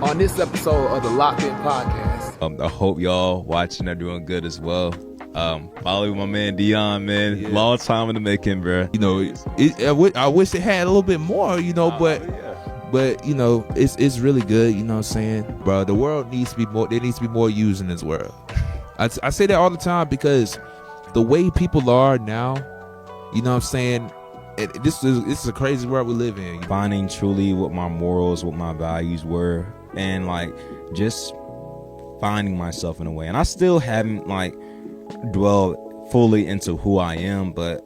On this episode of the Loc'D podcast. I hope y'all watching are doing good as well. Follow my man Dion, man. Yeah. Long time in the making, bro. You know, I wish it had a little bit more, you know, but you know, it's really good. You know what I'm saying, bro? The world needs to be more. There needs to be more use in this world. I say that all the time because the way people are now, you know what I'm saying. This is a crazy world we live in. Finding truly what my morals, what my values were, and like just finding myself in a way. And I still haven't like dwelled fully into who I am, but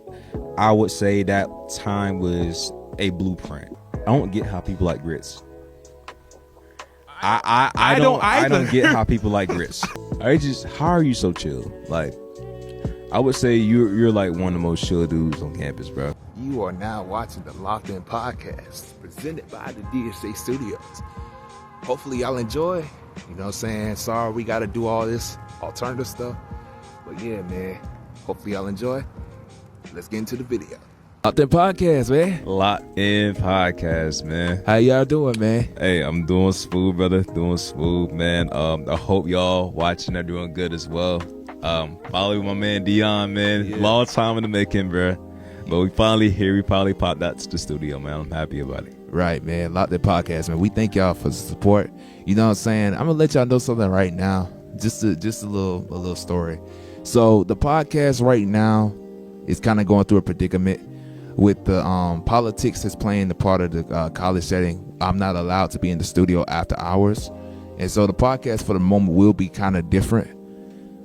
I would say that time was a blueprint. I don't get how people like grits. I don't get how people like grits. How are you so chill? Like, I would say you're like one of the most chill dudes on campus, bro. You are now watching the Loc'D podcast presented by the DSA Studios. Hopefully y'all enjoy. You know what I'm saying? Sorry we got to do all this alternative stuff. But yeah, man. Hopefully y'all enjoy. Let's get into the video. Loc'D podcast, man. Loc'D podcast, man. How y'all doing, man? Hey, I'm doing smooth, brother. Doing smooth, man. I hope y'all watching are doing good as well. Follow my man Dion, man. Yeah. Long time in the making, bro. But we finally here. We finally popped out to the studio, man. I'm happy about it. Right, man. Loc'D podcast, man. We thank y'all for the support. You know what I'm saying? I'm gonna let y'all know something right now. Just a little story. So the podcast right now is kind of going through a predicament with the politics that's playing the part of the college setting. I'm not allowed to be in the studio after hours, and so the podcast for the moment will be kind of different.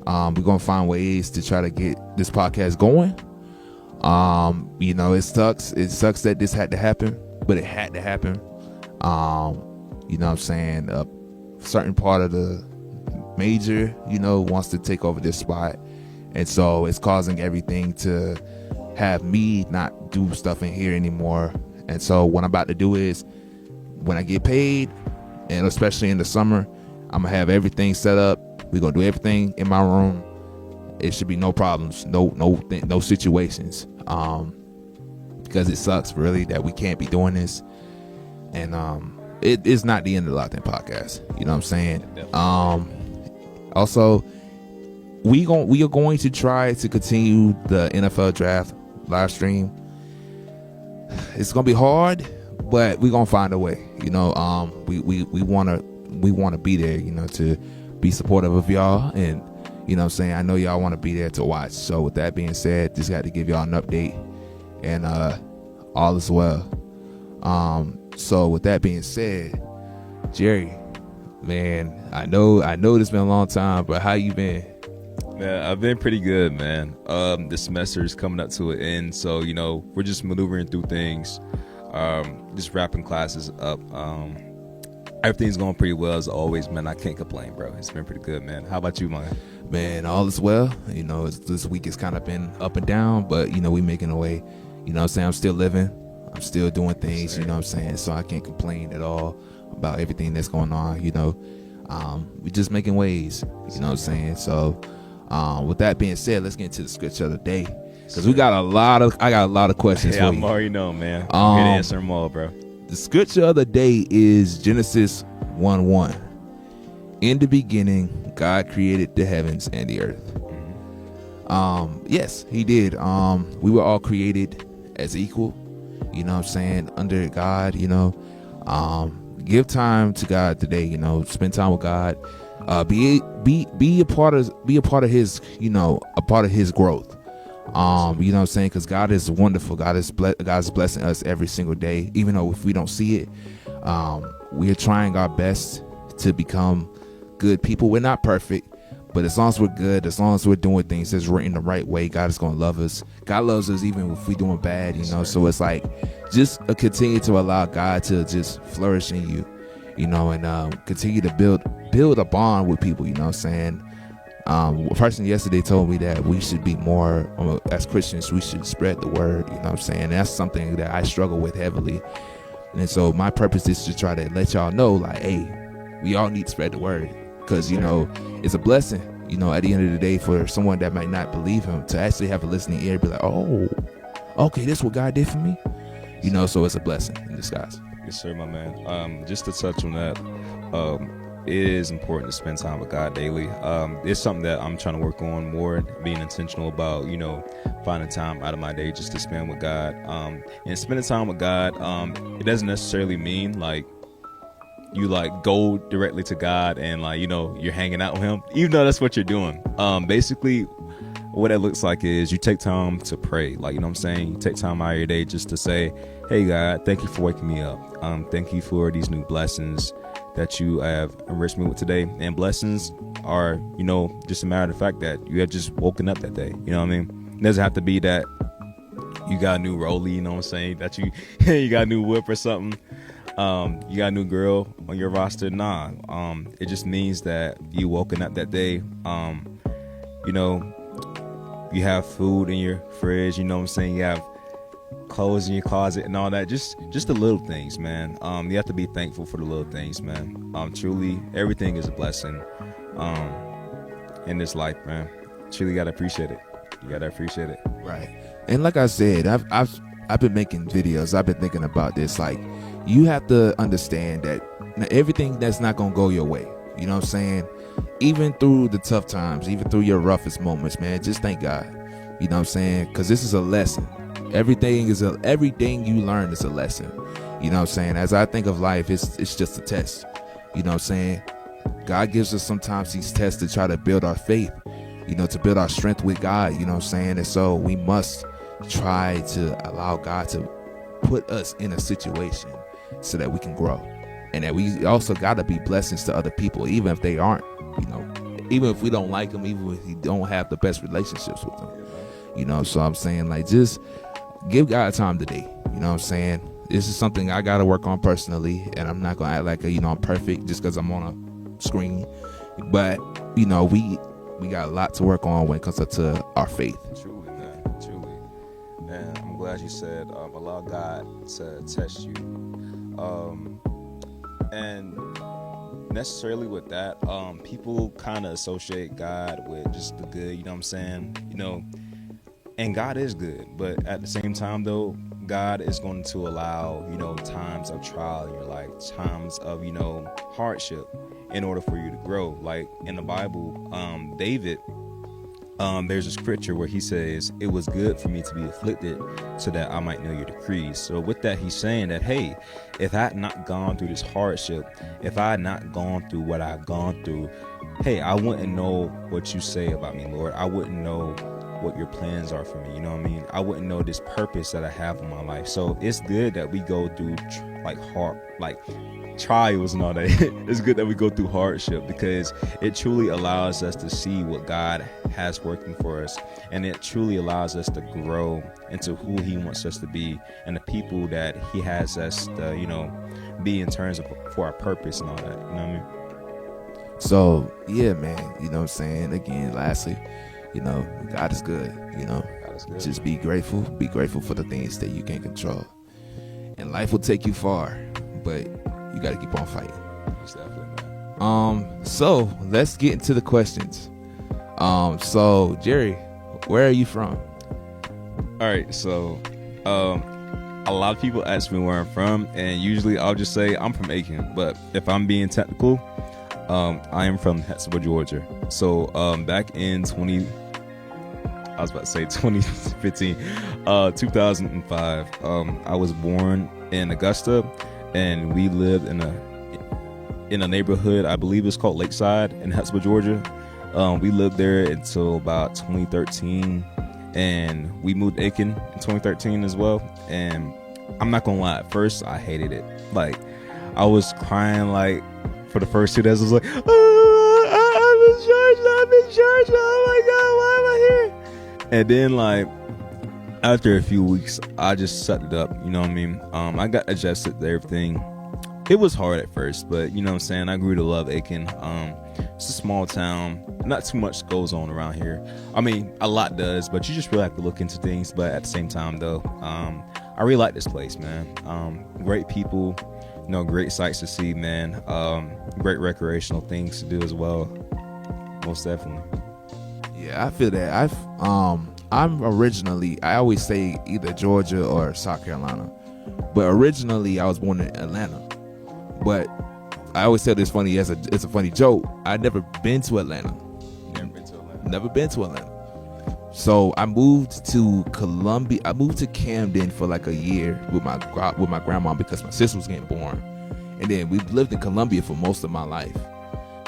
We're gonna find ways to try to get this podcast going. You know, it sucks that this had to happen, but it had to happen. You know what I'm saying? A certain part of the major, you know, wants to take over this spot, and so it's causing everything to have me not do stuff in here anymore. And so what I'm about to do is, when I get paid, and especially in the summer, I'm gonna have everything set up. We're gonna do everything in my room. It should be no problems, no situations, because it sucks really that we can't be doing this, and it is not the end of the Loc'D podcast. You know what I'm saying? Also, we are going to try to continue the NFL draft live stream. It's gonna be hard, but we're gonna find a way. You know, we wanna be there. You know, to be supportive of y'all, and you know what I'm saying, I know y'all want to be there to watch. So with that being said, just got to give y'all an update, and all is well. So with that being said, Jerry, man, I know it's been a long time, but how you been? Man, I've been pretty good, man. The semester is coming up to an end, so you know we're just maneuvering through things, just wrapping classes up. Everything's going pretty well as always, man. I can't complain, bro. It's been pretty good, man. How about you, man? Man, all is well. You know, this week has kind of been up and down, but you know, we making a way. You know what I'm saying? I'm still living. I'm still doing things, you know what I'm saying? So I can't complain at all about everything that's going on, you know. We're just making ways, you know what I'm saying? So with that being said, let's get into the scripture of the day, because I got a lot of questions for you. I'm already know, man. I'm here to answer them all, bro. The scripture of the day is Genesis 1:1. In the beginning, God created the heavens and the earth. Yes, he did. We were all created as equal, you know what I'm saying, under God, you know. Give time to God today, you know, spend time with God. Be a part of his, you know, a part of his growth. You know what I'm saying? Because God is wonderful. God's blessing us every single day, even though if we don't see it. We are trying our best to become good people. We're not perfect, but as long as we're good, as long as we're doing things that's in the right way, God is going to love us. God loves us even if we're doing bad, you know. So it's like just continue to allow God to just flourish in you, you know, and continue to build a bond with people, you know what I'm saying? A person yesterday told me that we should be more, as Christians, we should spread the word, you know what I'm saying? And that's something that I struggle with heavily. And so my purpose is to try to let y'all know, like, hey, we all need to spread the word, because, you know, it's a blessing, you know, at the end of the day, for someone that might not believe him to actually have a listening ear, be like, oh, okay, this is what God did for me, you know. So it's a blessing in disguise. Yes, sir, my man. Just to touch on that, it is important to spend time with God daily. It's something that I'm trying to work on more, being intentional about, finding time out of my day just to spend with God. And spending time with God, it doesn't necessarily mean like you like go directly to God and like, you're hanging out with him, even though that's what you're doing. Basically what it looks like is you take time to pray. Like, you take time out of your day just to say, hey God, thank you for waking me up. Thank you for these new blessings that you have enriched me with today. And blessings are, just a matter of the fact that you have just woken up that day. It doesn't have to be that you got a new rollie, that you got a new whip or something. You got a new girl on your roster. Nah. It just means that you woken up that day. You have food in your fridge, you have clothes in your closet and all that. Just the little things, man. You have to be thankful for the little things, man. Truly, everything is a blessing in this life, man. Truly gotta appreciate it. You gotta appreciate it. Right. And like I said, I've been making videos. I've been thinking about this. Like, you have to understand that everything that's not gonna go your way. You know what I'm saying? Even through the tough times, even through your roughest moments, man, just thank God. You know what I'm saying? Because this is a lesson. Everything you learn is a lesson. You know what I'm saying? As I think of life, it's just a test. You know what I'm saying? God gives us sometimes these tests to try to build our faith, to build our strength with God. You know what I'm saying? And so we must try to allow God to put us in a situation so that we can grow. And that we also got to be blessings to other people, even if they aren't, even if we don't like them, even if we don't have the best relationships with them, So I'm saying, like, just give God time today. You know what I'm saying? This is something I got to work on personally, and I'm not going to act like, I'm perfect just because I'm on a screen. But, we got a lot to work on when it comes to our faith. Truly, man. Truly. And I'm glad you said allow God to test you. And necessarily with that, people kind of associate God with just the good, you know what I'm saying? And God is good, but at the same time though, God is going to allow, times of trial in your life, times of, hardship in order for you to grow. Like in the Bible, David, there's a scripture where he says, it was good for me to be afflicted so that I might know your decrees. So with that, he's saying that, hey, if I had not gone through this hardship, if I had not gone through what I've gone through, hey, I wouldn't know what you say about me, Lord. I wouldn't know what your plans are for me. You know what I mean? I wouldn't know this purpose that I have in my life. So it's good that we go through trials and all that. It's good that we go through hardship because it truly allows us to see what God has working for us, and it truly allows us to grow into who he wants us to be and the people that he has us to, be in terms of for our purpose and all that. You know what I mean? So yeah, man, you know what I'm saying? Again, lastly, God is good, God is good. Just be grateful for the things that you can't control. And life will take you far, but you got to keep on fighting. Exactly, man. So let's get into the questions. So Jerry, where are you from? All right, so a lot of people ask me where I'm from, and usually I'll just say I'm from Aiken. But if I'm being technical, I am from Hetsville, Georgia. So back in 2015, 2005, I was born in Augusta, and we lived in a neighborhood, I believe it's called Lakeside in Hetsville, Georgia. We lived there until about 2013, and we moved to Aiken in 2013 as well. And I'm not gonna lie, at first I hated it. Like, I was crying like for the first 2 days. I was like, I'm in church, oh my God, why am I here? And then like after a few weeks, I just sucked it up, you know what I mean? I got adjusted to everything. It was hard at first, but you know what I'm saying, I grew to love Aiken. It's a small town, not too much goes on around here. I mean, a lot does, but you just really have to look into things. But at the same time though, I really like this place, man. Great people, great sights to see, man. Great recreational things to do as well. Most definitely. Yeah, I feel that. I'm originally, I always say either Georgia or South Carolina, but originally I was born in Atlanta. But I always tell this funny it's a funny joke. I'd never been to Atlanta. Never been to Atlanta. So I moved to Columbia. I moved to Camden for like a year with my grandma because my sister was getting born, and then we lived in Columbia for most of my life.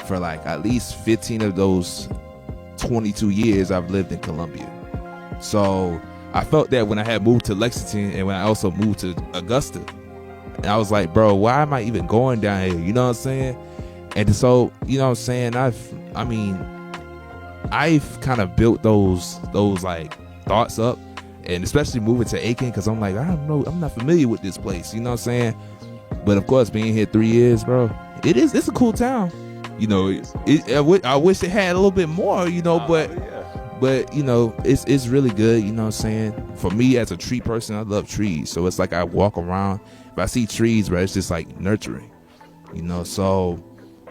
For like at least 15 of those 22 years, I've lived in Columbia. So I felt that when I had moved to Lexington and when I also moved to Augusta, and I was like, bro, why am I even going down here? You know what I'm saying? And so, you know what I'm saying? I've kind of built those like thoughts up, and especially moving to Aiken, because I'm like, I don't know, I'm not familiar with this place. You know what I'm saying? But of course, being here 3 years, bro, it's a cool town. You know, I wish it had a little bit more. You know, but you know, it's really good. You know what I'm saying? For me as a tree person, I love trees, so it's like I walk around. If I see trees, bro, it's just like nurturing. You know, so.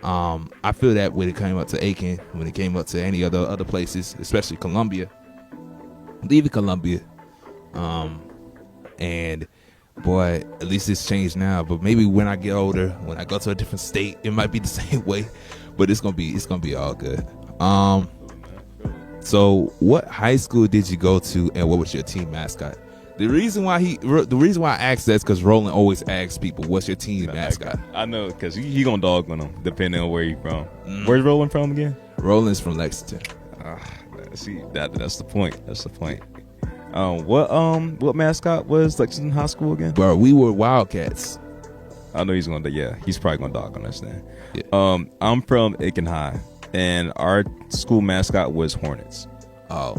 I feel that when it came up to Aiken, when it came up to any other places, especially Columbia, leaving Columbia, and boy, at least it's changed now. But maybe when I get older, when I go to a different state, it might be the same way. But it's gonna be all good. So what high school did you go to, and what was your team mascot? The reason why I asked that is because Roland always asks people, "What's your team mascot?" I know, because he gonna dog on them depending on where you from. Where's Roland from again? Roland's from Lexington. See, that's the point. That's the point. What mascot was Lexington High School again? Bro, we were Wildcats. I know he's probably gonna dog on us then. Yeah. I'm from Aiken High, and our school mascot was Hornets. Oh.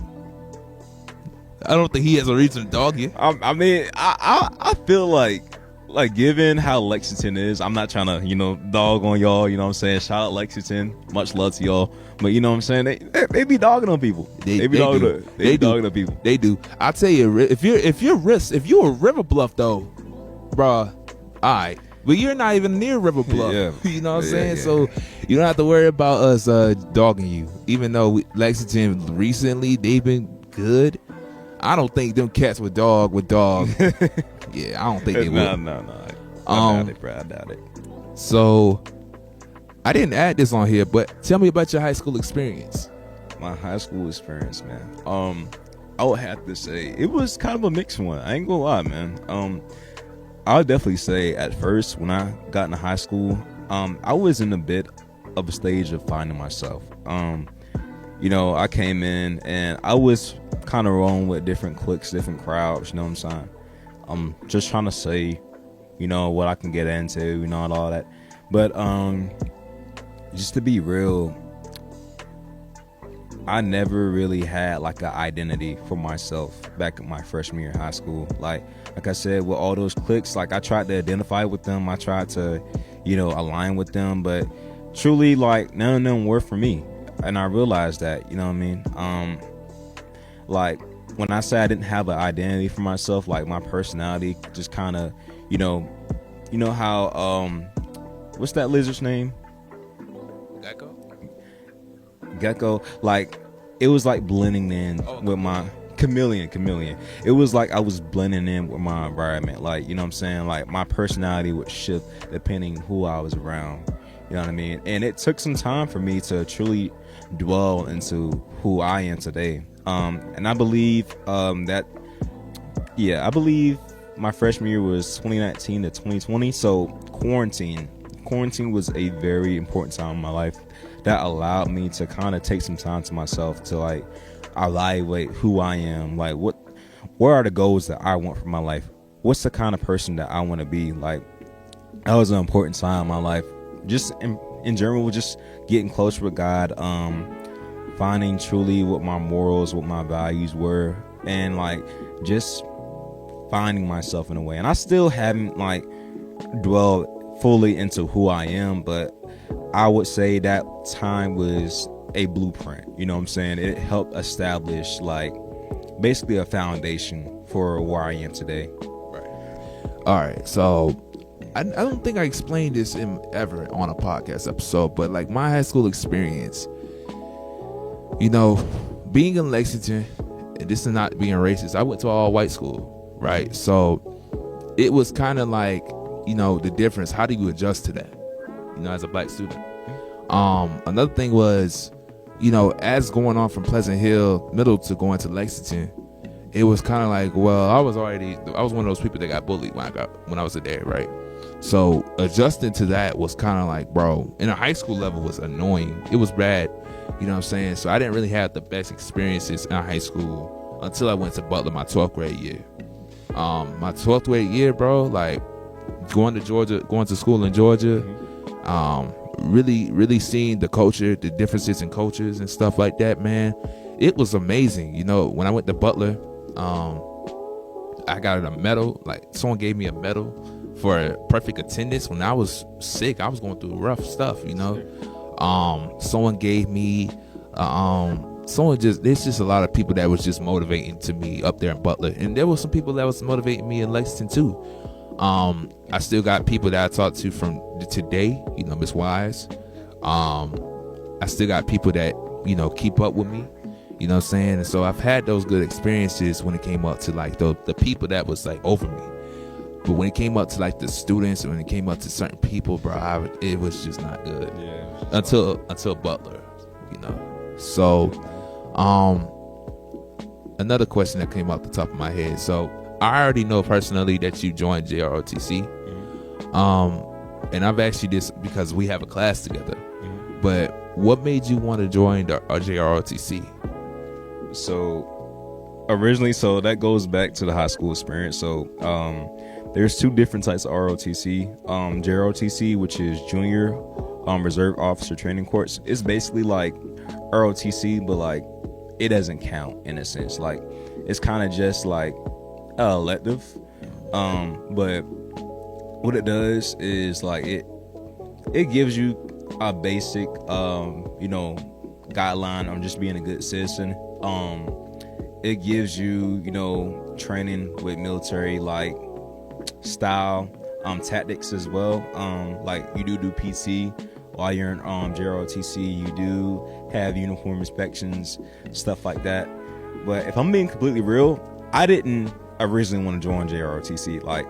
I don't think he has a reason to dog you. I mean, I feel like given how Lexington is, I'm not trying to, dog on y'all, you know what I'm saying? Shout out Lexington. Much love to y'all. But you know what I'm saying? They be dogging on people. They be dogging on people. They do. I'll tell you, if you're a River Bluff though, bruh, all right. But you're not even near River Bluff. Yeah. You know what I'm saying? Yeah. So you don't have to worry about us dogging you. Even though Lexington recently, they've been good. I don't think them cats would dog. Yeah, I don't think they would. No. I doubt it. So I didn't add this on here, but tell me about your high school experience. My high school experience, man. I would have to say it was kind of a mixed one. I ain't gonna lie, man. I would definitely say at first when I got into high school, I was in a bit of a stage of finding myself. I came in and I was kind of rolling with different cliques, different crowds, you know what I'm saying? I'm just trying to say, what I can get into, and all that. But just to be real, I never really had like an identity for myself back in my freshman year of high school. Like I said, with all those cliques, like I tried to identify with them. I tried to, align with them, but truly like none of them were for me. And I realized that, you know what I mean? Like when I say I didn't have an identity for myself, like my personality just kind of, how, what's that lizard's name? Gecko. Like it was like blending in with my chameleon. It was like I was blending in with my environment. Like, you know what I'm saying? Like my personality would shift depending who I was around. You know what I mean? And it took some time for me to truly dwell into who I am today. And I believe I believe my freshman year was 2019 to 2020. So quarantine was a very important time in my life that allowed me to kind of take some time to myself to like evaluate who I am. Like where are the goals that I want for my life? What's the kind of person that I want to be? Like that was an important time in my life. Just in general, just getting closer with God, finding truly what my morals, what my values were, and like just finding myself in a way. And I still haven't like dwelled fully into who I am, but I would say that time was a blueprint. You know what I'm saying? It helped establish like basically a foundation for where I am today. Right. All right. So I don't think I explained this ever on a podcast episode, but like my high school experience, being in Lexington, and this is not being racist, I went to all white school, right? So it was kind of like, the difference. How do you adjust to that? as a black student. Another thing was, as going on from Pleasant Hill Middle to going to Lexington, it was kind of like, well, I was one of those people that got bullied when I was there, right? So adjusting to that was kind of like, bro, in a high school level was annoying. It was bad, you know what I'm saying? So I didn't really have the best experiences in high school until I went to Butler my 12th grade year. My 12th grade year, bro, like going to school in Georgia, really seeing the culture, the differences in cultures and stuff like that, man. It was amazing. When I went to Butler, I got a medal. Like, someone gave me a medal for perfect attendance when I was sick. I was going through rough stuff, someone gave me there's just a lot of people that was just motivating to me up there in Butler, and there was some people that was motivating me in Lexington too. I still got people that I talk to from today, Miss Wise. I still got people that keep up with me, you know what I'm saying? And so I've had those good experiences when it came up to like the people that was like over me. But when it came up to like the students, and when it came up to certain people, bro, it was just not good. Yeah. Until Butler, So, another question that came off the top of my head. So I already know personally that you joined JROTC. And I've asked you this because we have a class together. But what made you want to join our JROTC? So originally, that goes back to the high school experience. So there's two different types of ROTC. JROTC, which is Junior Reserve Officer Training Course. It's basically like ROTC, but like it doesn't count in a sense. Like it's kind of just like elective. But what it does is like it gives you a basic guideline on just being a good citizen. It gives you training with military like style tactics as well. Like you do PT while you're in JROTC. You do have uniform inspections, stuff like that. But if I'm being completely real, I didn't originally want to join JROTC. Like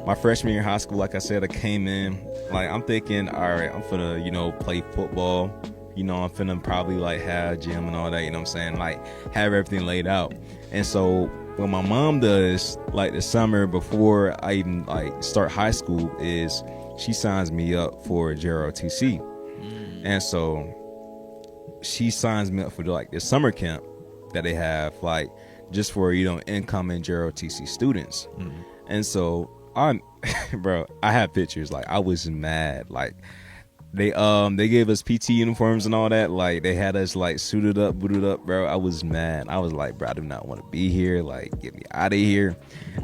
my freshman year in high school, like I said, I came in like I'm thinking, all right, I'm finna play football. I'm finna probably like have gym and all that, what I'm saying? Like have everything laid out. And so what my mom does like the summer before I even like start high school is she signs me up for JROTC. And so she signs me up for like this summer camp that they have like just for, incoming JROTC students. And so I have pictures. Like I was mad. Like they gave us PT uniforms and all that. Like they had us like suited up, booted up, bro. I was mad. I was like, bro, I do not want to be here. Like get me out of here.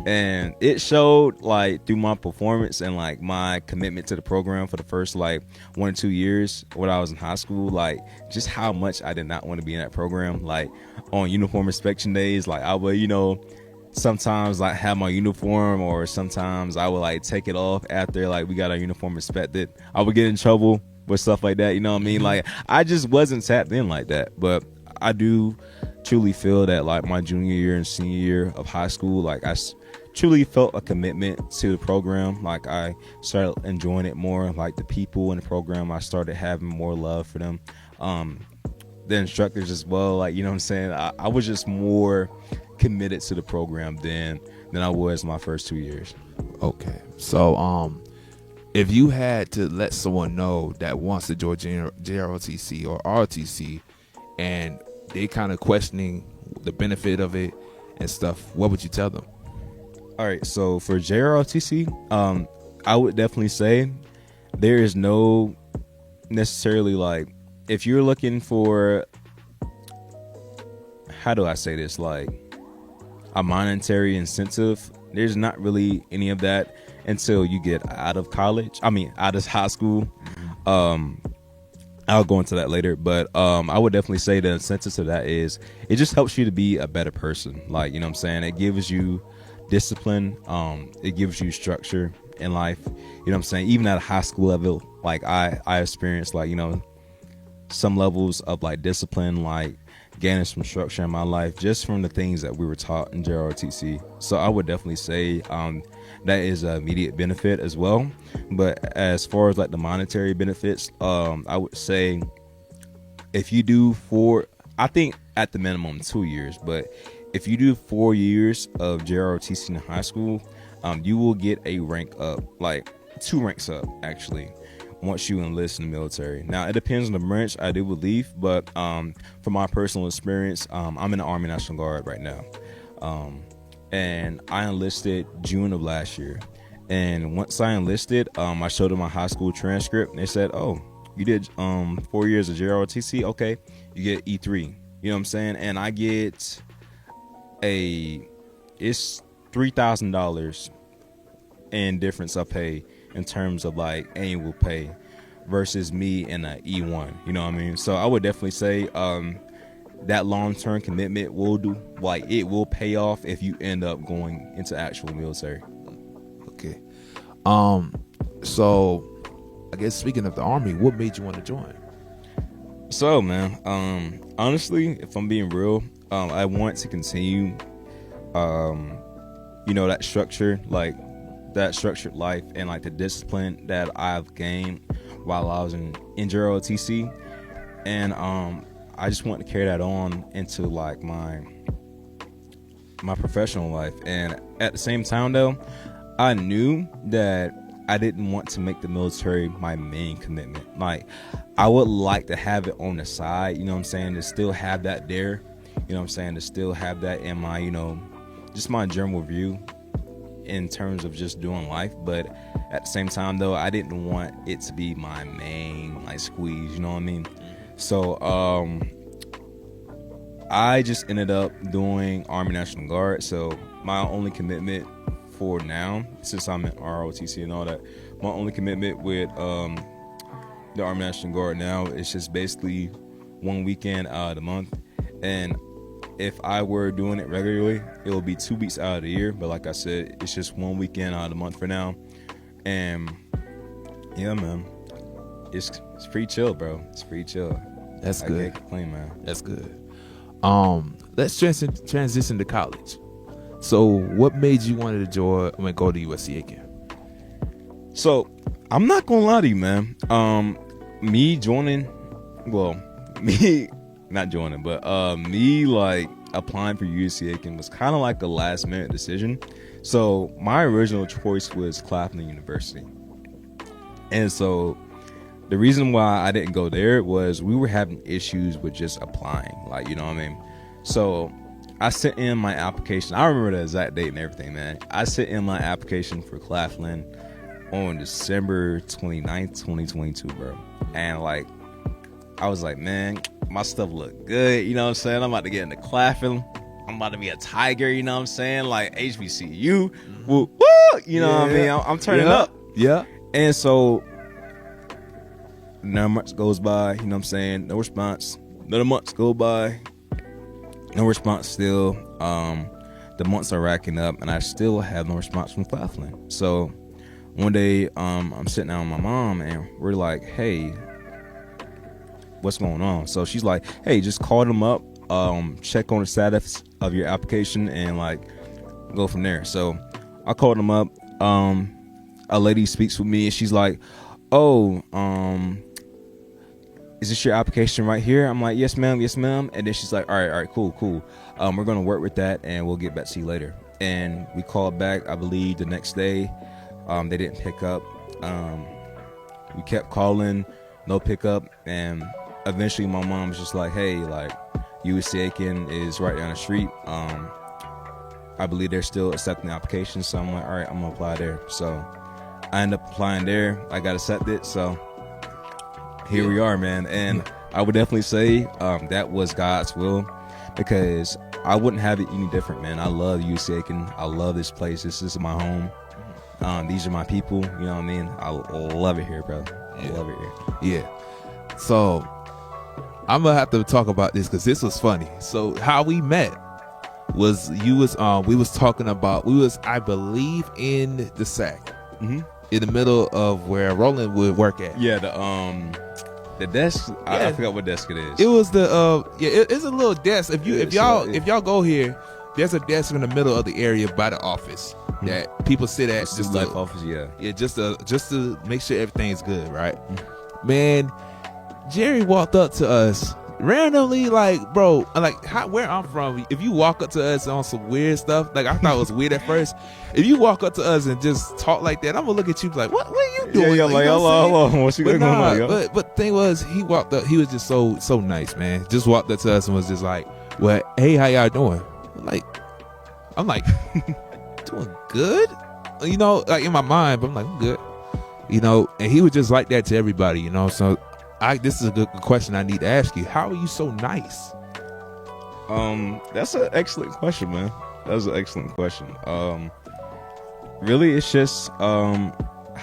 And it showed like through my performance and like my commitment to the program for the first like 1 or 2 years when I was in high school, like just how much I did not want to be in that program. Like on uniform inspection days, like I would, sometimes like have my uniform, or sometimes I would like take it off after like we got our uniform inspected. I would get in trouble with stuff like that, what I mean? Like I just wasn't tapped in like that. But I do truly feel that like my junior year and senior year of high school, like I truly felt a commitment to the program. Like I started enjoying it more. Like the people in the program, I started having more love for them. The instructors as well, like, what I'm saying? I was just more committed to the program than I was my first 2 years. Okay. So if you had to let someone know that wants to join JROTC or ROTC and they kind of questioning the benefit of it and stuff, what would you tell them? All right, so for JROTC, I would definitely say there is no necessarily like, if you're looking for, how do I say this, like a monetary incentive, there's not really any of that until you get out of out of high school. I'll go into that later, but I would definitely say the incentive to that is it just helps you to be a better person. Like, what I'm saying? It gives you discipline. It gives you structure in life. What I'm saying? Even at a high school level, like I experienced like, some levels of like discipline, like gaining some structure in my life just from the things that we were taught in JROTC. So I would definitely say that is an immediate benefit as well. But as far as like the monetary benefits, I would say if you do I think at the minimum 2 years, but if you do 4 years of JROTC in high school, you will get a rank up, like 2 ranks up actually, once you enlist in the military. Now it depends on the branch I do believe, but from my personal experience, I'm in the Army National Guard right now, and I enlisted June of last year. And once I enlisted, I showed them my high school transcript, and they said, "Oh, you did 4 years of JROTC? Okay, you get E3." You know what I'm saying? And I get it's $3,000 in difference I pay in terms of like annual pay versus me in a E1. You know what I mean? So I would definitely say that long-term commitment it will pay off if you end up going into actual military. Okay. So I guess speaking of the Army, what made you want to join? So man, honestly, if I'm being real, I want to continue that structure, like that structured life and like the discipline that I've gained while I was in JROTC, and I just want to carry that on into like my professional life. And at the same time though, I knew that I didn't want to make the military my main commitment. Like I would like to have it on the side, you know what I'm saying, to still have that there, you know what I'm saying, to still have that in my, just my general view in terms of just doing life. But at the same time though, I didn't want it to be my main like squeeze, you know what I mean? So I just ended up doing Army National Guard. So my only commitment for now, since I'm in ROTC and all that, my only commitment with the Army National Guard now is just basically 1 weekend out of the month. And if I were doing it regularly, it will be 2 weeks out of the year. But like I said, it's just 1 weekend out of the month for now. And yeah, man, it's pretty chill, bro. It's pretty chill. That's good. I can't complain, man. That's good. Let's transition to college. So what made you want to go to USC Aiken? So I'm not gonna lie to you, man. Me like applying for USC Aiken was kind of like a last minute decision. So my original choice was Claflin University, and so the reason why I didn't go there was we were having issues with just applying, like, you know what I mean? So I sent in my application. I remember the exact date and everything, man. I sent in my application for Claflin on December 29th, 2022, bro. And like, I was like, man, my stuff look good. You know what I'm saying? I'm about to get into Claflin. I'm about to be a Tiger. You know what I'm saying? Like HBCU. Woo, woo, you know what I mean? I'm turning up. Yeah. And so 9 months goes by. You know what I'm saying? No response. Another months go by. No response still. The months are racking up, and I still have no response from Claflin. So one day, I'm sitting down with my mom, and we're like, "Hey, what's going on?" So she's like, "Hey, just call them up, check on the status of your application, and like go from there." So I called them up. A lady speaks with me, and she's like, "Oh, is this your application right here?" I'm like, yes ma'am. And then she's like, all right, cool. We're gonna work with that, and we'll get back to you later. And we called back, I believe, the next day. They didn't pick up. We kept calling, no pickup, and eventually my mom was just like, hey, like USC Aiken is right down the street. I believe they're still accepting the application. So I'm like, all right, I'm gonna apply there. So I ended up applying there. I got accepted. So here we are, man. And I would definitely say that was God's will, because I wouldn't have it any different, man. I love USC Aiken. I love this place. This is my home. These are my people. You know what I mean? I love it here, bro. I love it here. Yeah. So I'm gonna have to talk about this because this was funny. So how we met was we was I believe in the SAC, in the middle of where Roland would work at. Yeah, The desk, Yeah. I forgot what desk it is. It was it's a little desk. If y'all go here, there's a desk in the middle of the area by the office that people sit at. Just life office, yeah. Just to make sure everything's good, right? Man, Jerry walked up to us randomly, like, bro, like where I'm from, if you walk up to us on some weird stuff, like I thought it was weird at first. If you walk up to us and just talk like that, I'm gonna look at you like, what are you doing? Yeah, like, hello, what's going on? But the thing was, he walked up, he was just so nice, man. Just walked up to us and was just like, well, hey, how y'all doing? I'm like, doing good, you know, like in my mind, but I'm like, I'm good, you know. And he was just like that to everybody, you know. So this is a good question I need to ask you. How are you so nice? That's an excellent question, man. That's an excellent question. Really, it's just how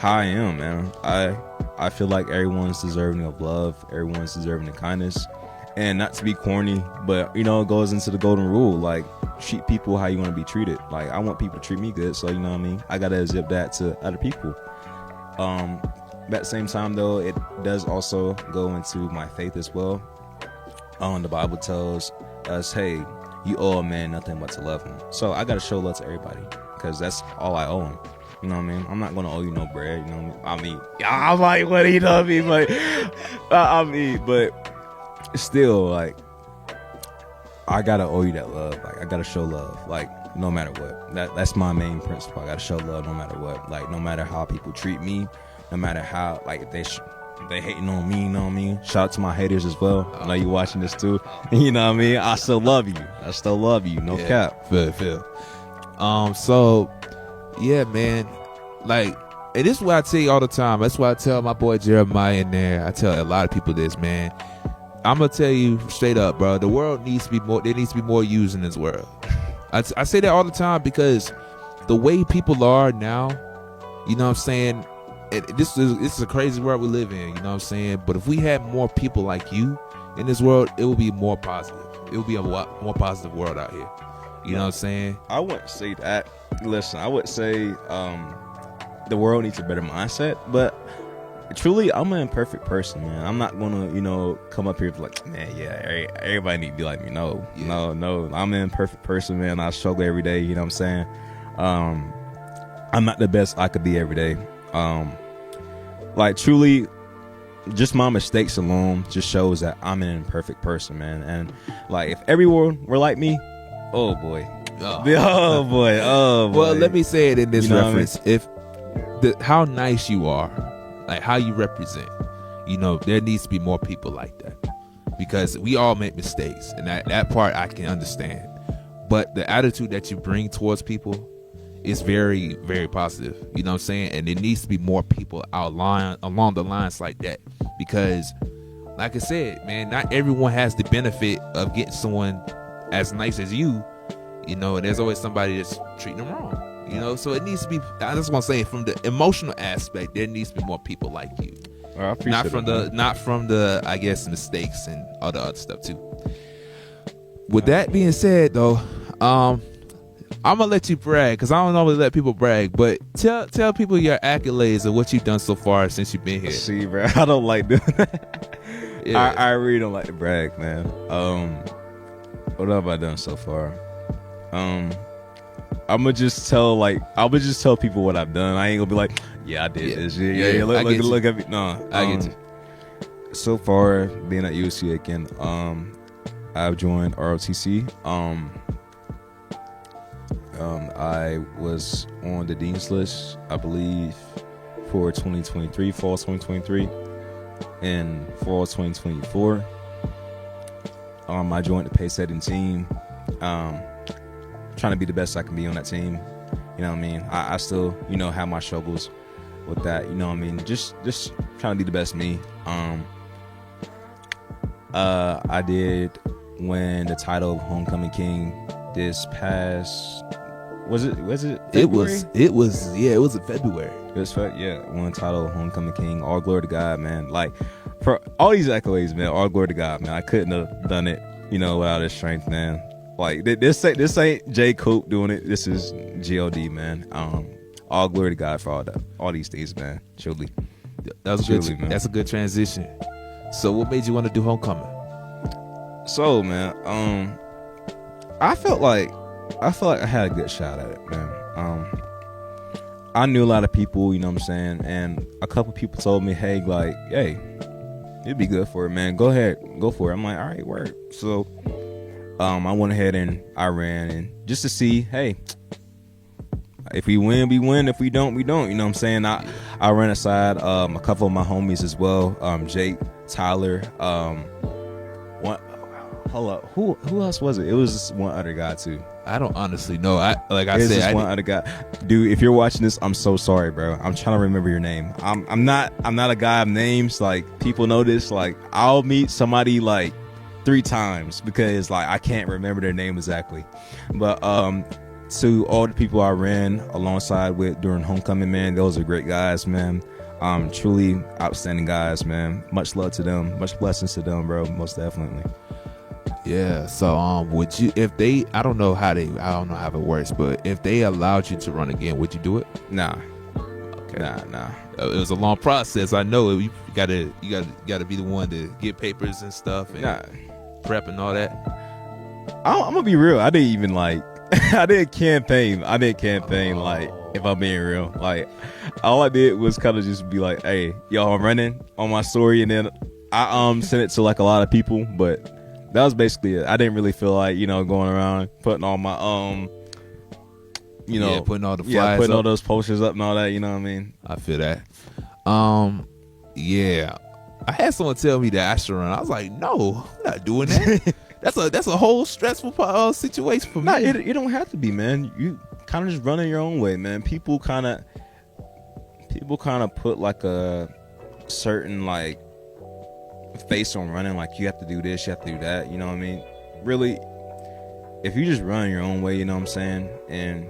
I am, man. I feel like everyone's deserving of love. Everyone's deserving of kindness. And not to be corny, but, you know, it goes into the golden rule. Like, treat people how you want to be treated. Like, I want people to treat me good, so, you know what I mean? I got to zip that to other people. But at the same time, though, it does also go into my faith as well. The Bible tells us, hey, you owe a man nothing but to love him. So I got to show love to everybody because that's all I owe him. You know what I mean? I'm not going to owe you no bread. You know what I mean? I'm like, what do you know what I mean? But, but still, like, I got to owe you that love. Like, I got to show love, like, no matter what. That's my main principle. I got to show love no matter what. Like, no matter how people treat me, no matter how, like, if they hating on me, you know what I mean? Shout out to my haters as well. I know you watching this too. You know what I mean? I still love you. No cap. Feel. So, yeah, man. Like, and this is what I tell you all the time. That's why I tell my boy Jeremiah in there. I tell a lot of people this, man. I'm gonna tell you straight up, bro. The world needs to be more. There needs to be more use in this world. I say that all the time because the way people are now, you know what I'm saying? This is a crazy world we live in, you know what I'm saying? But if we had more people like you in this world, it would be more positive. It would be a lot more positive world out here. You know what I'm saying? I wouldn't say that. Listen, I would say the world needs a better mindset, but truly, I'm an imperfect person, man. I'm not gonna, you know, come up here to like, man, yeah, everybody need to be like me. No. I'm an imperfect person, man. I struggle every day, you know what I'm saying? I'm not the best I could be every day. Like, truly, just my mistakes alone just shows that I'm an imperfect person, man. And like, if everyone were like me, oh boy. Well, let me say it in this reference. I mean? How nice you are, like how you represent, you know, there needs to be more people like that, because we all make mistakes, and that part I can understand. But the attitude that you bring towards people is very, very positive. You know what I'm saying? And there needs to be more people along the lines like that, because like I said, man, not everyone has the benefit of getting someone as nice as you. You know, and there's always somebody that's treating them wrong. You know, so it needs to be. I just want to say, from the emotional aspect, there needs to be more people like you. I appreciate not from the I guess mistakes and all the other stuff too. With that being said, though, I'm gonna let you brag, because I don't normally let people brag, but tell people your accolades of what you've done so far since you've been here. See, bro, I don't like doing that. Yeah. I really don't like to brag, man. What have I done so far? I'll just tell people what I've done. I ain't gonna be like, yeah, I did this. Yeah, look at me. No, I get you. So far, being at USC Aiken, I've joined ROTC. I was on the dean's list, I believe, for 2023, fall 2023, and fall 2024. I joined the pace setting team. Trying to be the best I can be on that team. You know what I mean? I still, you know, have my struggles with that. You know what I mean? Just trying to be the best me. I did win the title of Homecoming King this past. Was it February? It was in February. It was won the title of Homecoming King. All glory to God, man. Like, for all these accolades, man, all glory to God, man. I couldn't have done it, you know, without his strength, man. Like, this ain't J. Coop doing it. This is G.O.D., man. All glory to God for all these things, man. Truly. That's a good transition. So what made you want to do homecoming? So man, I felt like I had a good shot at it, man. I knew a lot of people, you know what I'm saying, and a couple people told me, hey, you'd be good for it, man. Go ahead, go for it. I'm like, all right, work. So I went ahead and I ran, and just to see, hey, if we win, we win. If we don't, we don't. You know what I'm saying? I ran aside a couple of my homies as well, Jake, Tyler, hold up, who else was it? It was just one other guy too. I don't honestly know. I one other guy. Dude, if you're watching this, I'm so sorry, bro. I'm trying to remember your name. I'm not a guy of names. Like, people know this. Like, I'll meet somebody like 3 times because like I can't remember their name exactly. But to all the people I ran alongside with during homecoming, man, those are great guys, man. Truly outstanding guys, man. Much love to them. Much blessings to them, bro. Most definitely. Yeah. So would you, if they, I don't know how it works, but if they allowed you to run again, would you do it? Nah. Okay. Nah. It was a long process. I know. You gotta be the one to get papers and stuff and prep and all that. I'm gonna be real. I didn't even like. I didn't campaign. Like, if I'm being real, like, all I did was kind of just be like, hey, yo, I'm running on my story, and then I sent it to like a lot of people, but that was basically it. I didn't really feel like, going around putting all my putting all the flyers putting up. all those posters up and all that. You know what I mean? I feel that. Yeah. I had someone tell me that I should run. I was like, no, I'm not doing that. That's a whole stressful situation for me. Nah, it don't have to be, man. You kind of just running your own way, man. People kind of put like a certain like face on running, like you have to do this, you have to do that. You know what I mean? Really, if you just run your own way, you know what I'm saying, and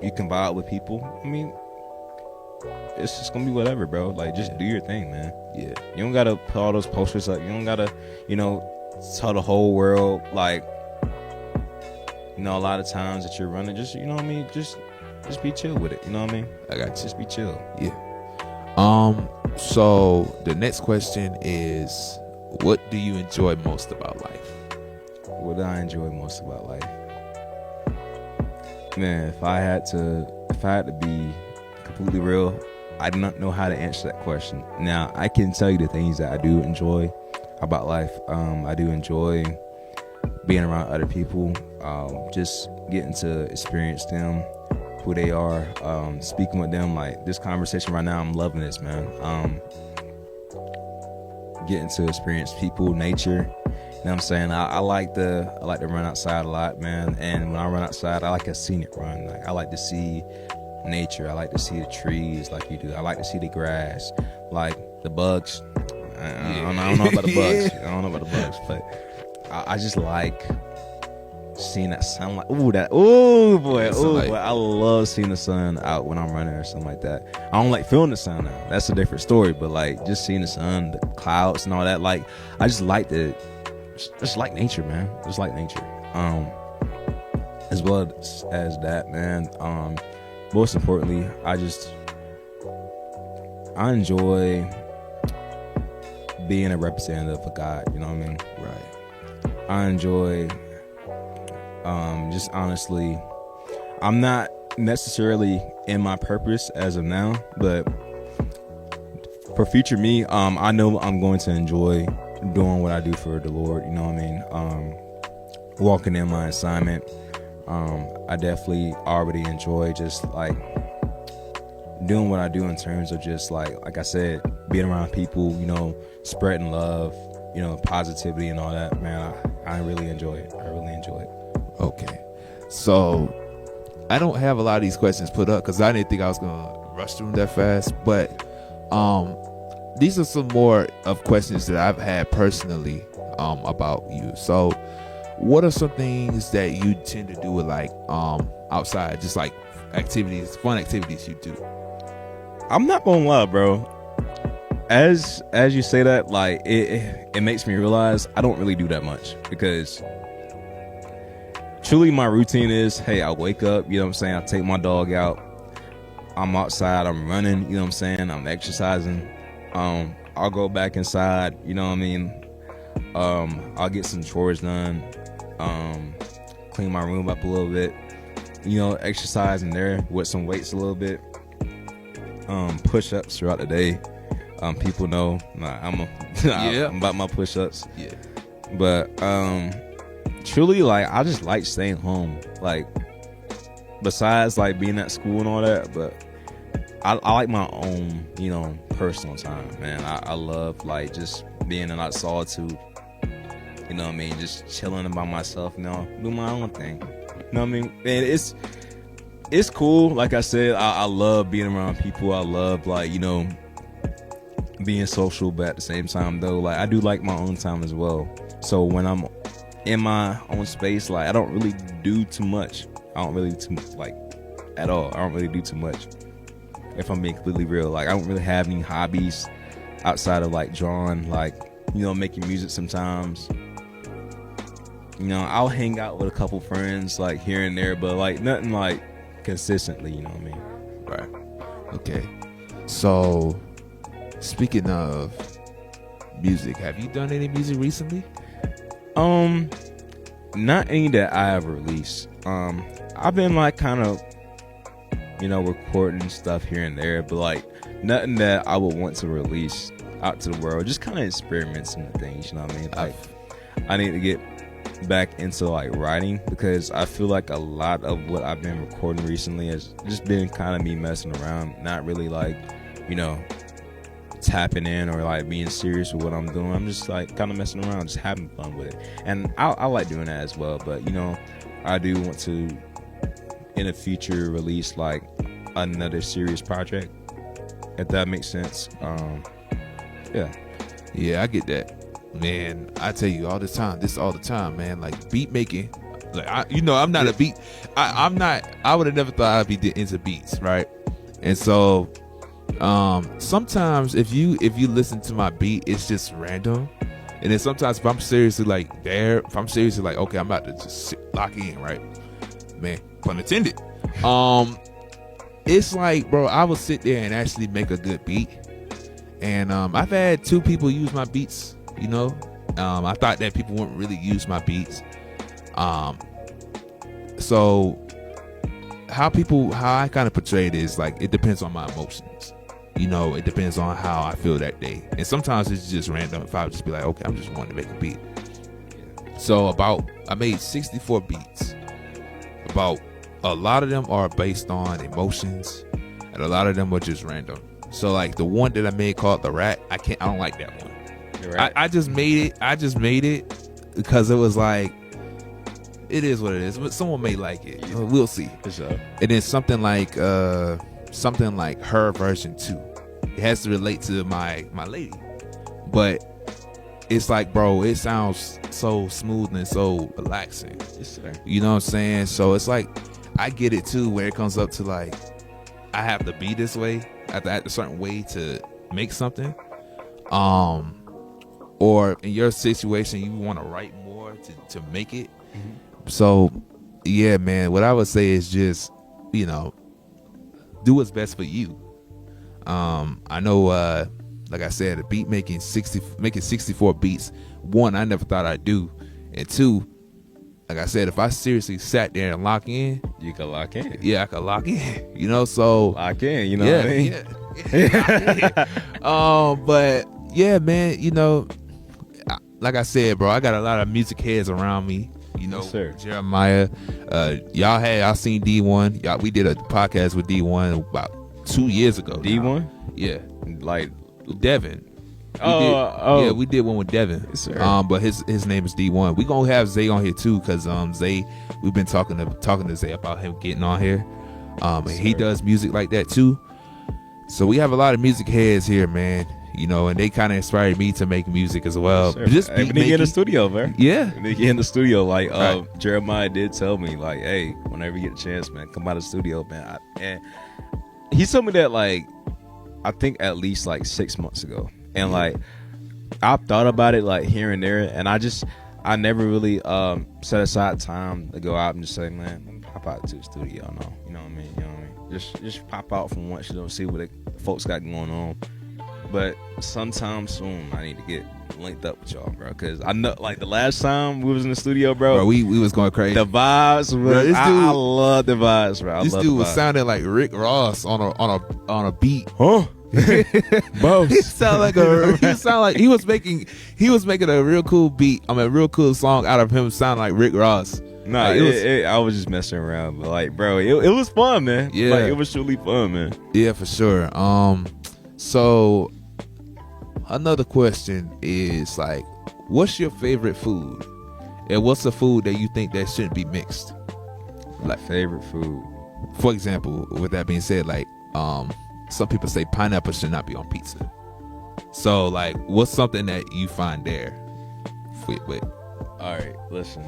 you can vibe with people, I mean, it's just gonna be whatever, bro. Like, just do your thing, man. Yeah. You don't gotta put all those posters up. You don't gotta, tell the whole world, like, a lot of times that you're running, just, you know what I mean, just be chill with it. You know what I mean? I got you. Just be chill. Yeah. So the next question is, what do you enjoy most about life? What do I enjoy most about life? Man, if I had to be completely real, I do not know how to answer that question. Now, I can tell you the things that I do enjoy about life. I do enjoy being around other people, just getting to experience them, who they are, speaking with them. Like, this conversation right now, I'm loving this, man. Getting to experience people, nature. You know what I'm saying? I like to run outside a lot, man. And when I run outside, I like a scenic run. Like, I like to see nature. I like to see the trees like you do. I like to see the grass, like the bugs. I don't know about the bugs. I don't know about the bugs, but I just like seeing that sunlight. Boy. I love seeing the sun out when I'm running or something like that. I don't like feeling the sun now. That's a different story. But like, just seeing the sun, the clouds and all that, like, I just like just like nature, man. Just like nature. As well as that, man. Most importantly, I enjoy being a representative of God. You know what I mean? Right. I enjoy, just honestly, I'm not necessarily in my purpose as of now, but for future me, I know I'm going to enjoy doing what I do for the Lord. You know what I mean? Walking in my assignment. I definitely already enjoy just like doing what I do in terms of just like I said, being around people, spreading love, positivity and all that, man. I really enjoy it. Okay. So I don't have a lot of these questions put up because I didn't think I was going to rush through them that fast. But these are some more of questions that I've had personally about you. So what are some things that you tend to do with like outside, just like fun activities you do? I'm not gonna lie, bro. As you say that, like it makes me realize I don't really do that much, because truly my routine is, hey, I wake up, you know what I'm saying, I take my dog out, I'm outside, I'm running, you know what I'm saying, I'm exercising, I'll go back inside, you know what I mean? I'll get some chores done, clean my room up a little bit, you know, exercise in there with some weights a little bit, push-ups throughout the day. People know I'm about my push-ups. Yeah. But truly, like, I just like staying home. Like, besides like being at school and all that, but I like my own, you know, personal time, man. I love like just being in that solitude. You know what I mean? Just chilling by myself, you know, do my own thing. You know what I mean? And it's cool. Like I said, I love being around people. I love, like, you know, being social, but at the same time though, like, I do like my own time as well. So when I'm in my own space, like, I don't really do too much. I don't really like at all. I don't really do too much. If I'm being completely real, like, I don't really have any hobbies outside of like drawing, like, you know, making music sometimes. You know, I'll hang out with a couple friends like here and there, but like nothing like consistently, you know what I mean? Right. Okay. So, speaking of music, have you done any music recently? Not any that I have released. I've been like kind of, you know, recording stuff here and there, but like nothing that I would want to release out to the world. Just kind of experiments and things, you know what I mean? Like, I need to get back into like writing, because I feel like a lot of what I've been recording recently has just been kind of me messing around, not really like, you know, tapping in or like being serious with what I'm doing. I'm just like kind of messing around, just having fun with it, and I like doing that as well. But you know, I do want to in the future release like another serious project, if that makes sense. Yeah, I get that. Man, I tell you all the time, man. Like, beat making, like, I'm not a beat. I would have never thought I'd be into beats, right? And so, sometimes if you listen to my beat, it's just random. And then sometimes if I'm seriously like okay, I'm about to just lock in, right? Man, pun intended. It's like, bro, I will sit there and actually make a good beat. And I've had 2 people use my beats. You know, I thought that people wouldn't really use my beats. So how I kind of portray it is like, it depends on my emotions. You know, it depends on how I feel that day. And sometimes it's just random. If I would just be like, okay, I'm just wanting to make a beat. So I made 64 beats. About a lot of them are based on emotions, and a lot of them are just random. So like the one that I made called The Rat, I don't like that one. Right. I just made it because it was like, it is what it is, but someone may like it. We'll see. For sure. And then something like Her version 2. It has to relate to my lady, but it's like, bro, it sounds so smooth and so relaxing. Yes, sir. You know what I'm saying? So it's like, I get it too, where it comes up to like, I have to be this way, I have to act a certain way to make something. Or in your situation, you want to write more to make it. Mm-hmm. So, yeah, man, what I would say is just, you know, do what's best for you. I know, like I said, a beat making 64 beats. 1, I never thought I'd do. And 2, like I said, if I seriously sat there and lock in. You can lock in. Yeah, I can lock in. You know, so. Lock in, you know what I mean? Yeah. But, yeah, man, you know, like I said, bro, I got a lot of music heads around me. You know, yes, Jeremiah. Y'all seen D1. We did a podcast with D1 about 2 years ago. D1? Now. Yeah. Like Devin. Yeah, we did one with Devin. Yes, sir. But his name is D1. We gonna have Zay on here too, cause Zay, we've been talking to Zay about him getting on here. And he does music like that too. So we have a lot of music heads here, man. You know, and they kind of inspired me to make music as well. Sure. Just we need to get in the studio, man. Yeah, we need to get in the studio. Like Jeremiah did tell me, like, hey, whenever you get a chance, man, come out of the studio, man. And he told me that, like, I think at least like 6 months ago, and like I've thought about it like here and there, and I never really set aside time to go out and just say, man, let me pop out to the studio. No, you know what I mean? Just pop out from once, you know, see what folks got going on. But sometime soon, I need to get linked up with y'all, bro. Because I know, like, the last time we was in the studio, bro, we was going crazy. the vibes, bro, I love the vibes, bro. This dude was sounding like Rick Ross on a beat. huh? Both. He was making a real cool beat. I mean, a real cool song out of him sounding like Rick Ross. Nah, Like, I was just messing around, but like, bro, it was fun, man. Yeah. Like, it was truly fun, man. Yeah, for sure. So another question is like, what's your favorite food, and what's a food that you think that shouldn't be mixed? Like, favorite food. For example, with that being said, like, some people say pineapple should not be on pizza. So, like, what's something that you find there? Wait. All right, listen.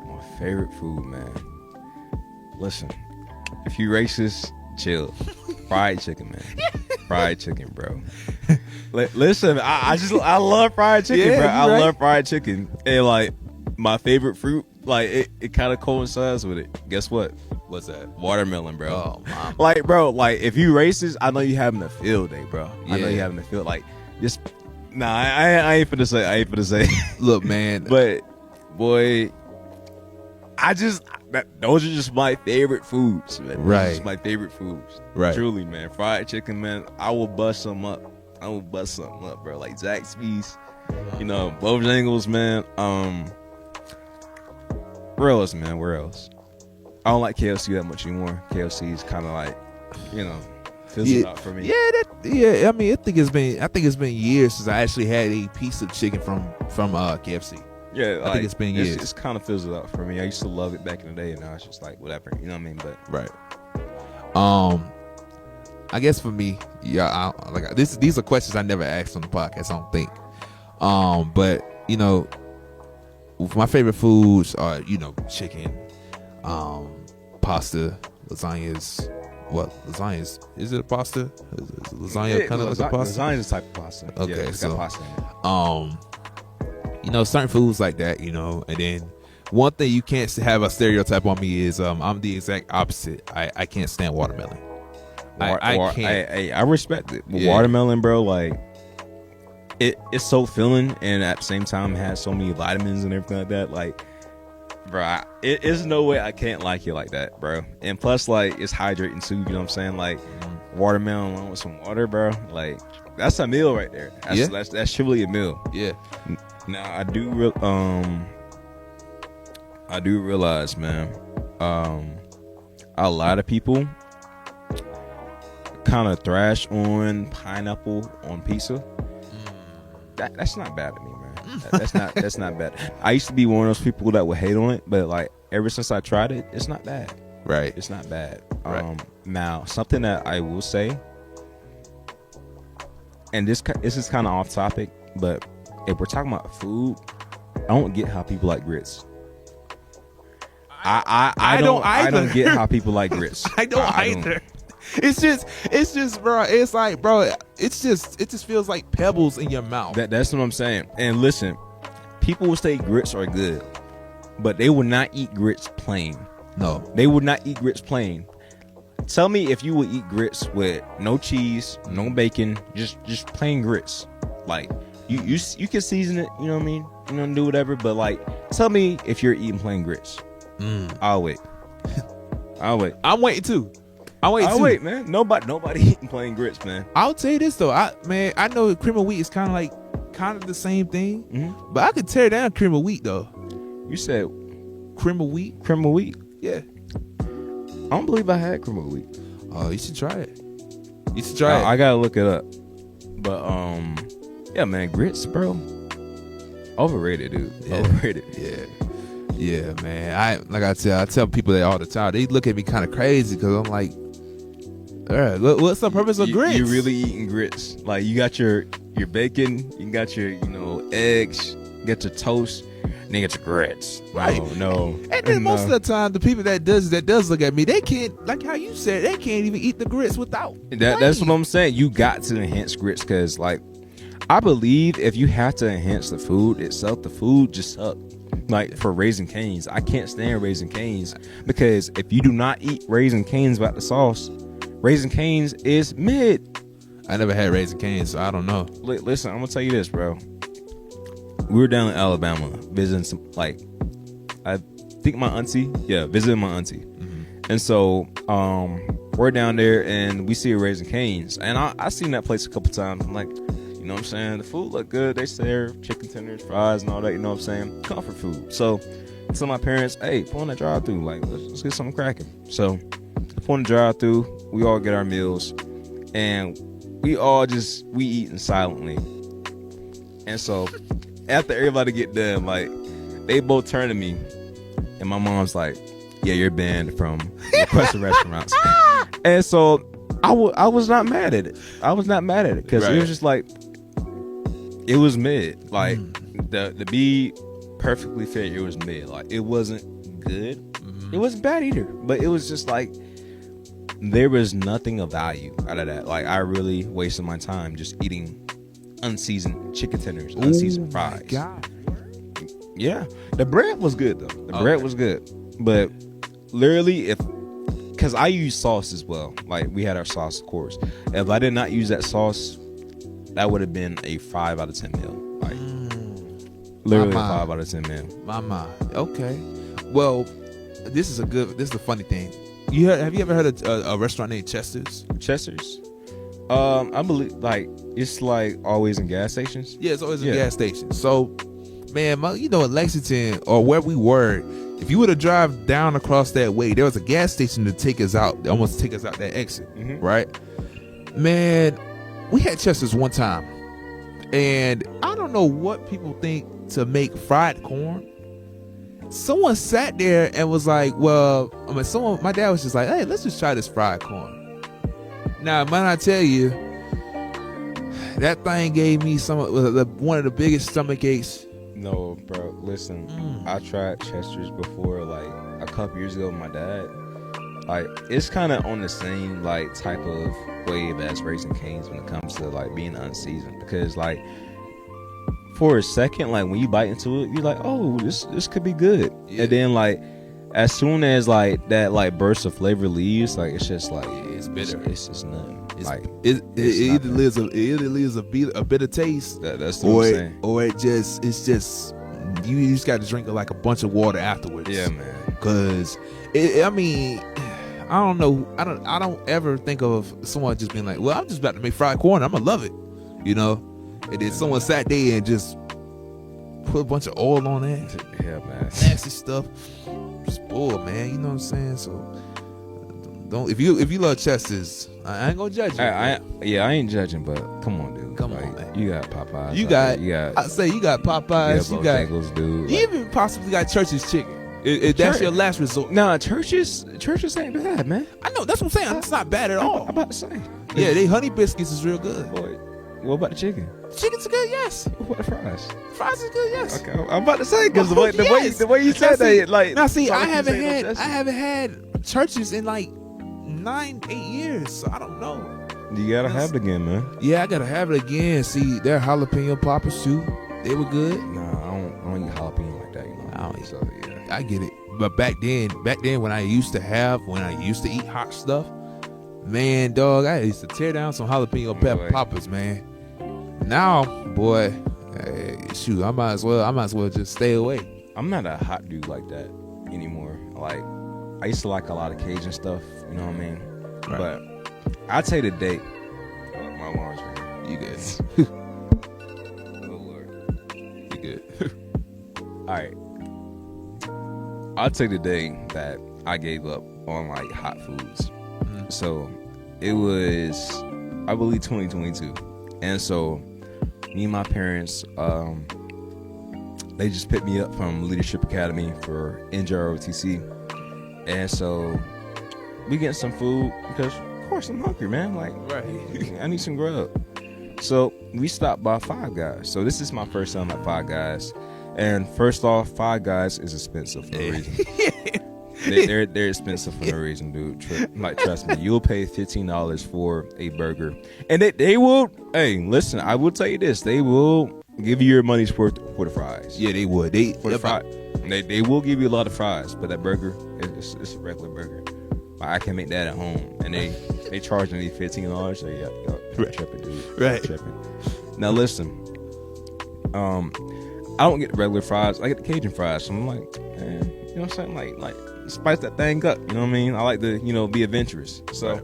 My favorite food, man. Listen, if you racist, chill. Fried chicken, man. Fried chicken, bro. Listen, I love fried chicken, Yeah, bro. I right. love fried chicken. And like, my favorite fruit, like, it kind of coincides with it. Guess what? What's that? Watermelon, bro. Oh, mama. Like, bro, like, if you racist, I know you having a field day, bro. I know Yeah. you having a field, like, just, nah, I ain't finna say. Look, man. But, boy, those are just my favorite foods, man. Those are Right. just my favorite foods. Right. Truly, man. Fried chicken, man. I will bust some up. Bro. Like Zaxby's, Bojangles, man. Where else, man? Where else? I don't like KFC that much anymore. KFC is kind of like, fizzled out for me. Yeah. I mean, I think it's been years since I actually had a piece of chicken from KFC. Yeah, I think it's been years. It's kind of fizzled out for me. I used to love it back in the day, and now it's just like whatever. You know what I mean? But Right. I guess for me, these are questions I never asked on the podcast, I don't think. But my favorite foods are chicken, pasta, lasagnas. Well, lasagnas, is it a pasta? Is lasagna kind of like a pasta? Lasagna is a type of pasta. Okay, yeah, it's so got pasta in it. Certain foods like that, and then one thing you can't have a stereotype on me is I'm the exact opposite. I can't stand watermelon. I can't. I respect it. Yeah. Watermelon, bro, like it's so filling, and at the same time has so many vitamins and everything like that. Like, bro, it's no way I can't like it like that, bro. And plus, like, it's hydrating too. You know what I'm saying? Like, watermelon along with some water, bro. Like, that's a meal right there. That's truly a meal. Yeah. Now I do realize, man, a lot of people kind of thrash on pineapple on pizza. That's not bad to me, man. That's not bad. I used to be one of those people that would hate on it, but like ever since I tried it, it's not bad. Right. It's not bad. Right. Now something that I will say, and this is kind of off topic, but if we're talking about food, I don't get how people like grits. I don't get how people like grits. I don't either. It's just, bro. It's like, bro. It just feels like pebbles in your mouth. That's what I'm saying. And listen, people will say grits are good, but they will not eat grits plain. No, they would not eat grits plain. Tell me if you would eat grits with no cheese, no bacon, just plain grits. Like, you can season it, you know what I mean? Do whatever, but like, tell me if you're eating plain grits. I'll wait. I'm waiting too. I'll wait, man. Nobody eating plain grits, man. I'll tell you this though. I know cream of wheat is kind of the same thing, but I could tear down cream of wheat though. You said cream of wheat? Cream of wheat? Yeah. I don't believe I had cream of wheat. Oh, you should try it. I gotta look it up. But yeah, man, grits, bro. Overrated, dude. Yeah. Overrated. Yeah, man. I tell people that all the time. They look at me kind of crazy because I'm like, what's the purpose of grits? You really eating grits? Like, you got your bacon, you got your eggs, you got your toast, and you got your grits. Right? No. And then most of the time, the people that does look at me, they can't, like how you said, they can't even eat the grits without. That's what I'm saying. You got to enhance grits because, like, I believe if you have to enhance the food itself, the food just sucks. Like, for Raising Cane's, I can't stand Raising Cane's because if you do not eat Raising Cane's without the sauce, Raising Cane's is mid. I never had Raising Cane's, so I don't know. Listen, I'm gonna tell you this, bro. We were down in Alabama visiting some, like, I think my auntie, visiting my auntie. And so we're down there and we see a Raising Cane's, and I seen that place a couple times. I'm like, you know what I'm saying, the food look good. They serve chicken tenders, fries, and all that. You know what I'm saying, comfort food. So I tell my parents, hey, pull in the drive through, like let's get something cracking. So pull in the drive through, we all get our meals, and we eating silently. And so after everybody get done, like, they both turn to me, and my mom's like, yeah, you're banned from requested restaurants. And so I was not mad at it. I was not mad at it because it was just like, it was mid. Like, to be perfectly fair, it was mid. Like, it wasn't good. It wasn't bad either. But it was just like, there was nothing of value out of that. Like, I really wasted my time just eating unseasoned chicken tenders, unseasoned fries. My God. Yeah. The bread was good, though. The bread was good. But literally, because I use sauce as well. Like, we had our sauce, of course. If I did not use that sauce, that would have been a 5 out of 10 meal. Like, literally a 5 out of 10 meal. My mind. Okay. Well, this is a funny thing. Have you ever heard of a restaurant named Chester's? Chester's? I believe, like, it's like always in gas stations. Yeah, it's always in gas stations. So, man, in Lexington or where we were, if you were to drive down across that way, there was a gas station to take us out, almost take us out that exit, right? Man, we had Chester's one time, and I don't know what people think to make fried corn. Someone sat there and was like, well, my dad was just like, hey, let's just try this fried corn. Now, might I tell you, that thing gave me one of the biggest stomach aches. No, bro, listen, I tried Chester's before, like, a couple years ago with my dad. Like, it's kind of on the same, like, type of wave as Raising Cane's when it comes to, like, being unseasoned. Because, like, for a second, like, when you bite into it, you're like, oh, this could be good. And then, like, as soon as, like, that, like, burst of flavor leaves, like, it's just like, it's bitter. It's just nothing. It either leaves a bitter taste, that's what I'm saying. Or it's just you just got to drink like a bunch of water afterwards. Yeah, man. Because I don't know. I don't ever think of someone just being like, well, I'm just about to make fried corn, I'm gonna love it, And then someone sat there and just put a bunch of oil on that. Yeah, man. Nasty stuff. Just bull, man. You know what I'm saying? So don't. If you love Chester's, I ain't gonna judge you. I ain't judging, but come on, dude. Come on, man. You got Popeyes. You got Popeyes. You got Bojangles, dude. You even possibly got Church's chicken. If that's your last resort. Nah, churches ain't bad, man. I know, that's what I'm saying. It's not bad at all. I'm about to say. Yeah, they honey biscuits is real good. Boy, what about the chicken? Chicken's good, yes. What about the fries? Fries is good, yes. Okay, I'm about to say because the way you said that, like, now see, I haven't had Church's in like 9-8 years, so I don't know. You gotta have it again, man. Yeah, I gotta have it again. See, their jalapeno poppers too, they were good. Nah, I don't eat jalapeno like that, I don't eat. So yeah, I get it. But back then when I used to eat hot stuff, man, dog, I used to tear down some jalapeno pepper poppers, man. Now, boy, shoot, I might as well just stay away. I'm not a hot dude like that anymore. Like, I used to like a lot of Cajun stuff, you know what I mean? Right. But I'd say to date, my alarm's ringing. You good? Oh Lord, you good? All right. I'd say the day that I gave up on like hot foods. So it was, I believe, 2022, and so me and my parents, they just picked me up from Leadership Academy for ROTC, and so we getting some food because of course I'm hungry, man. Like, right, I need some grub. So we stopped by Five Guys. So this is my first time at Five Guys. And first off, Five Guys is expensive for no reason. They're expensive for no reason, dude. Like, trust me, you'll pay $15 for a burger, and they will. Hey, listen, I will tell you this: they will give you your money's worth for the fries. Yeah, they would. They will give you a lot of fries, but that burger, it's a regular burger. I can make that at home, and they charge me $15. So yeah, Right. Tripping, dude. Right. Tripping. Now listen, I don't get the regular fries. I get the Cajun fries. So I'm like, man, you know what I'm saying? Like spice that thing up. You know what I mean? I like to, be adventurous. So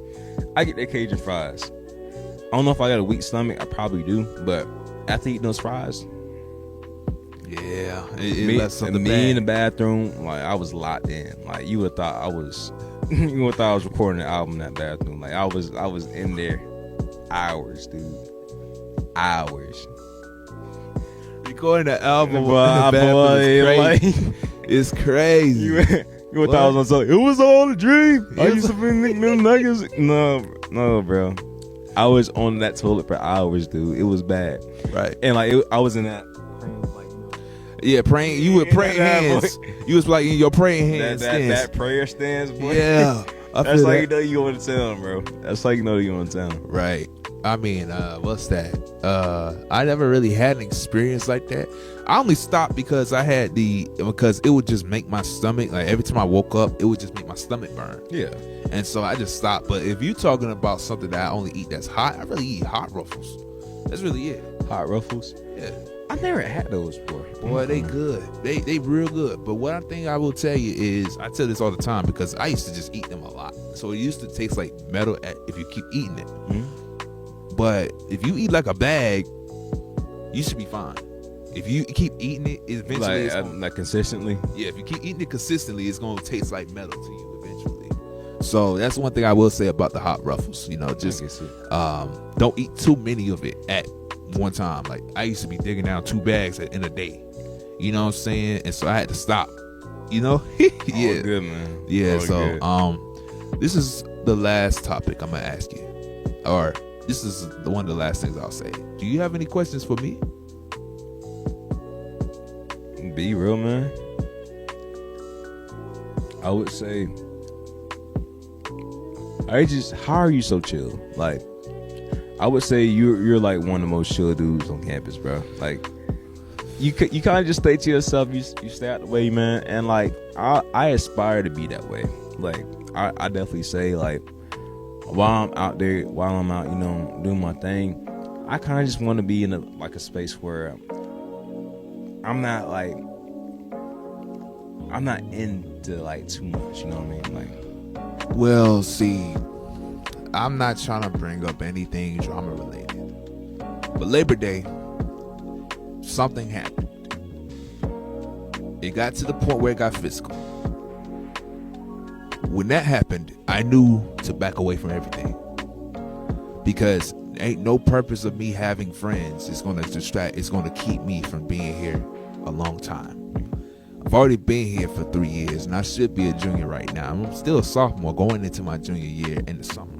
I get the Cajun fries. I don't know if I got a weak stomach. I probably do. But after eating those fries, Yeah, me in the bathroom, like I was locked in. Like you would thought I was, recording an album in that bathroom. Like I was in there hours, dude, hours. Recording the album, It's crazy. You thought I was on something. It was all a dream. I used to be them niggas. No, bro. I was on that toilet for hours, dude. It was bad. Right. And I was in that. Yeah, praying. You with praying hands. You was like in your praying hands. That prayer stance, boy. Yeah. That's how you know you going to town, bro. That's how you know you going to town. Right. I mean, what's that? I never really had an experience like that. I only stopped because because it would just make my stomach, like every time I woke up, it would just make my stomach burn. Yeah. And so I just stopped. But if you're talking about something that I only eat that's hot, I really eat hot Ruffles. That's really it. Hot Ruffles? Yeah. I never had those before. Boy, they good. They real good. But one thing I will tell you is, I tell this all the time because I used to just eat them a lot. So it used to taste like metal if you keep eating it. Mm-hmm. But if you eat like a bag, you should be fine. If you keep eating it, eventually like consistently. Yeah, if you keep eating it consistently, it's gonna taste like metal to you eventually. So that's one thing I will say about the hot Ruffles. Just don't eat too many of it at one time. Like I used to be digging down 2 bags in a day. You know what I'm saying? And so I had to stop. Yeah. Oh, good, man. Yeah. This is the last topic I'm gonna ask you, or this is one of the last things I'll say. Do you have any questions for me? Be real, man. I would say, how are you so chill? Like, I would say you're like one of the most chill dudes on campus, bro. Like, you kind of just stay to yourself. You stay out the way, man. And like, I aspire to be that way. Like, I definitely say, like, while I'm out, doing my thing, I kind of just want to be in a space where I'm not into like too much, you know what I mean? Like, well, see, I'm not trying to bring up anything drama related, but Labor Day, something happened. It got to the point where it got physical. When that happened, I knew to back away from everything, because ain't no purpose of me having friends. It's going to distract. It's going to keep me from being here a long time. I've already been here for 3 years, and I should be a junior right now. I'm still a sophomore going into my junior year in the summer.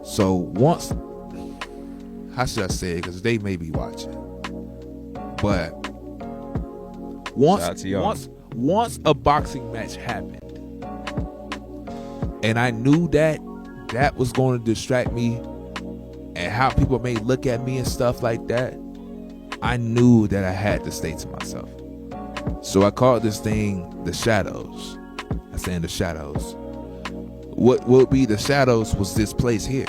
So once, how should I say it? Because they may be watching. But once a boxing match happened, and I knew that was going to distract me, and how people may look at me and stuff like that, I knew that I had to stay to myself. So I called this thing the shadows. I say in the shadows. What would be the shadows was this place here.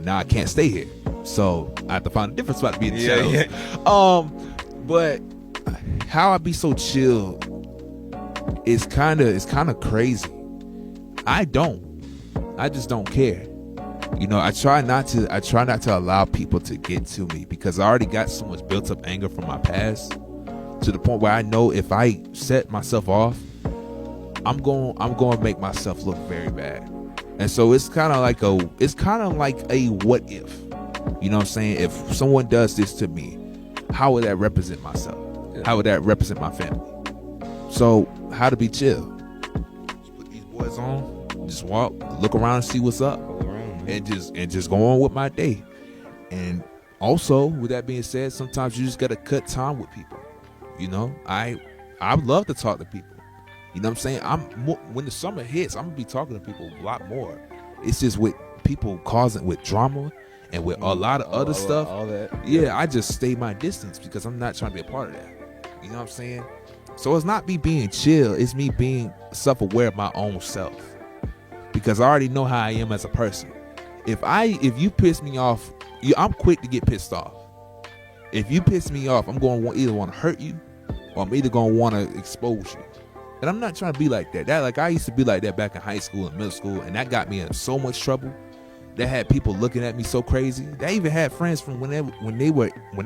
Now I can't stay here. So I have to find a different spot to be in the shadows. Yeah. But how I be so chill is kind of crazy. I just don't care. I try not to allow people to get to me, because I already got so much built up anger from my past, to the point where I know if I set myself off, I'm going to make myself look very bad. And so it's kind of like a what if. You know what I'm saying? If someone does this to me, how would that represent myself? Yeah. How would that represent my family? So how to be chill? Just put these boys on, just walk, look around and see what's up. And just go on with my day. And also, with that being said, sometimes you just gotta cut time with people. I love to talk to people. You know what I'm saying? When the summer hits, I'm gonna be talking to people a lot more. It's just with people causing with drama and with a lot of other stuff. All that. Yeah, I just stay my distance because I'm not trying to be a part of that. You know what I'm saying? So it's not me being chill. It's me being self-aware of my own self, because I already know how I am as a person. if you piss me off, I'm quick to get pissed off. If you piss me off, I'm going to either want to hurt you, or I'm either going to want to expose you. And I'm not trying to be like that. Like I used to be like that back in high school and middle school, and that got me in so much trouble. That had people looking at me so crazy. They even had friends from when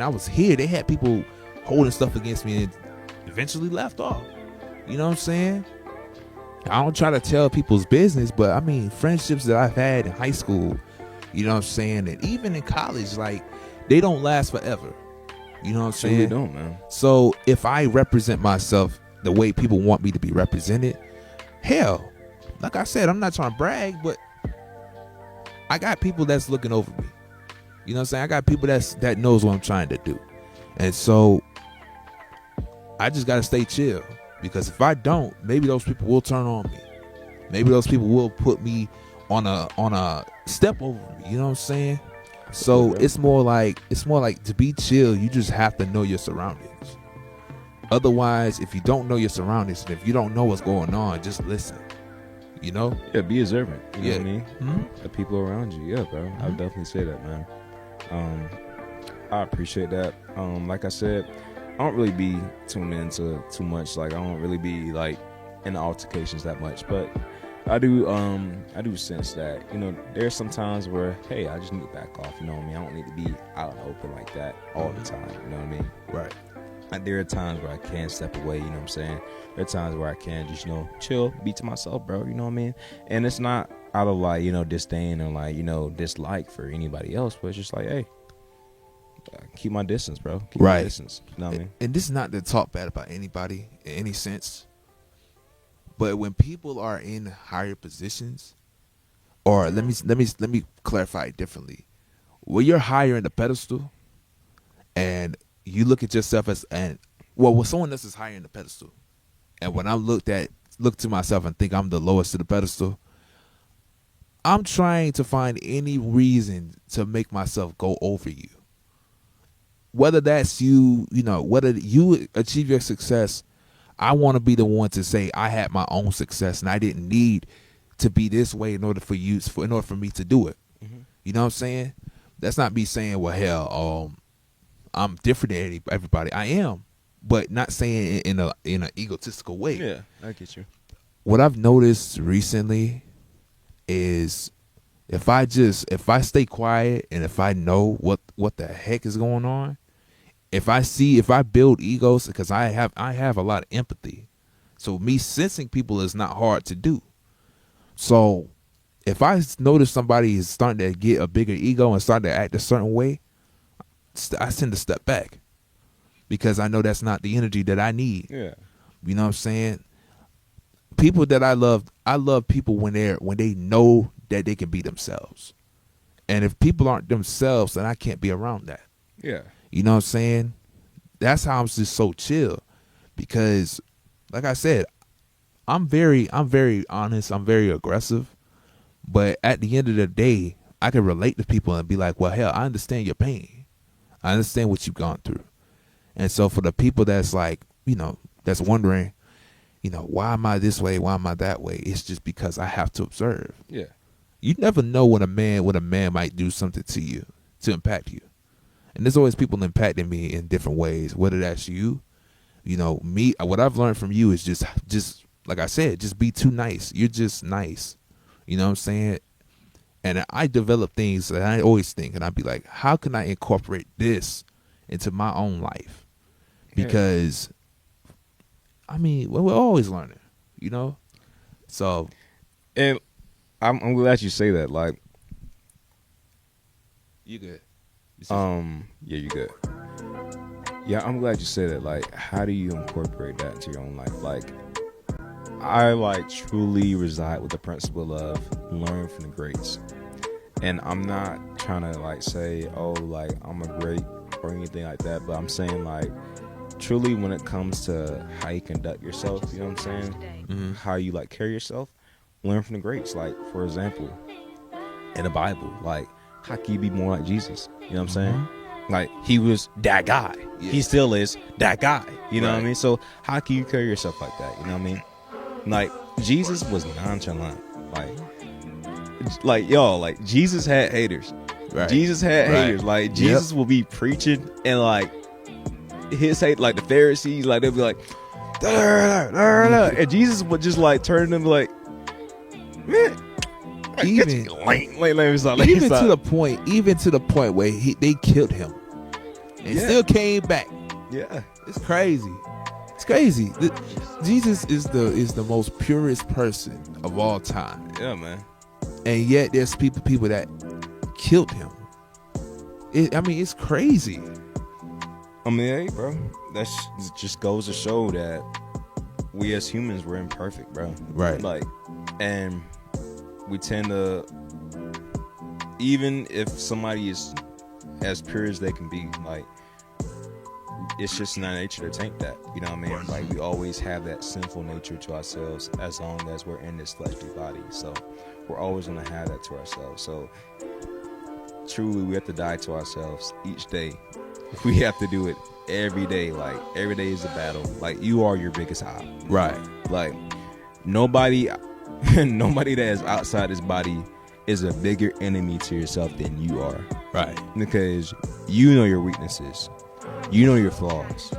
I was here. They had people holding stuff against me and eventually left off. You know what I'm saying? I don't try to tell people's business, but I mean, friendships that I've had in high school, you know what I'm saying, and even in college, like, they don't last forever. You know what I'm saying? They don't, man. So if I represent myself the way people want me to be represented, hell, like I said, I'm not trying to brag, but I got people that's looking over me. You know what I'm saying? I got people that knows what I'm trying to do. And so I just got to stay chill, because if I don't, maybe those people will turn on me. Maybe those people will put me on a step over me. You know what I'm saying? So it's more like to be chill, you just have to know your surroundings. Otherwise, if you don't know your surroundings and if you don't know what's going on, just listen. You know? Yeah, be observant. You know what I mean? Mm-hmm. The people around you. Yeah, bro. Mm-hmm. I would definitely say that, man. I appreciate that. Like I said, I don't really be tuned into too much. Like, I don't really be like in the altercations that much, but I do sense that, you know, there's some times where, hey, I just need to back off. You know what I mean? I don't need to be out in the open like that all the time. You know what I mean? Right. And there are times where I can step away. You know what I'm saying? There are times where I can just, you know, chill, be to myself, bro. You know what I mean? And it's not out of like, you know, disdain or like, you know, dislike for anybody else, but it's just like, hey, keep my distance, bro. Keep my distance. You know what I mean? And this is not to talk bad about anybody in any sense, but when people are in higher positions, or let me clarify it differently. When you're higher in the pedestal, and you look at yourself as when someone else is higher in the pedestal, and when I look to myself and think I'm the lowest to the pedestal, I'm trying to find any reason to make myself go over you. Whether that's you know, whether you achieve your success, I want to be the one to say I had my own success and I didn't need to be this way in order for me to do it. Mm-hmm. You know what I'm saying? That's not me saying, well, hell, I'm different than everybody. I am, but not saying it in an egotistical way. Yeah, I get you. What I've noticed recently is if I stay quiet and if I know what the heck is going on, if I build egos, because I have a lot of empathy, so me sensing people is not hard to do. So if I notice somebody is starting to get a bigger ego and starting to act a certain way, I tend to step back, because I know that's not the energy that I need. Yeah, you know what I'm saying? People that I love people when they know that they can be themselves. And if people aren't themselves, then I can't be around that. Yeah. You know what I'm saying? That's how I'm just so chill, because like I said, I'm very honest, I'm very aggressive, but at the end of the day, I can relate to people and be like, well, hell, I understand your pain. I understand what you've gone through. And so for the people that's like, you know, that's wondering, you know, why am I this way? Why am I that way? It's just because I have to observe. Yeah. You never know when a man might do something to you to impact you. And there's always people impacting me in different ways, whether that's you know, me. What I've learned from you is just like I said, just be too nice. You're just nice. You know what I'm saying? And I develop things that I always think, and I'd be like, how can I incorporate this into my own life? Because, I mean, we're always learning, you know? So. And I'm glad you say that. Like, you good. Yeah, you good. Yeah, I'm glad you said that. Like, how do you incorporate that into your own life? Like, I like truly reside with the principle of learn from the greats. And I'm not trying to like say, oh, like I'm a great or anything like that, but I'm saying like truly when it comes to how you conduct yourself, you know what I'm saying? Mm-hmm. How you like carry yourself, learn from the greats. Like, for example, in the Bible, like, how can you be more like Jesus? You know what I'm saying? Like, he was that guy. Yeah. He still is that guy. You know what I mean? So how can you carry yourself like that? You know what I mean? Like, Jesus was nonchalant. Like, like y'all, like Jesus had haters. Right. Jesus had Right. haters. Like Jesus will be preaching and like his hate, like the Pharisees, like they'll be like, and Jesus would just like turn to them like, man, Even to the point where they killed him and still came back. Yeah, It's crazy. It's crazy. Jesus is the most purest person of all time. yeah, man. And yet there's people that killed him. It's crazy. I mean, hey, bro, that just goes to show that we as humans, we're imperfect, bro. Right. Like, and we tend to, even if somebody is as pure as they can be, like, it's just in our nature to take that. You know what I mean? Like, we always have that sinful nature to ourselves as long as we're in this fleshly body. So we're always going to have that to ourselves. So truly, we have to die to ourselves each day. We have to do it every day. Like, every day is a battle. Like, you are your biggest eye. Right. Like, nobody that is outside this body is a bigger enemy to yourself than you are. Right. Because you know your weaknesses. You know your flaws.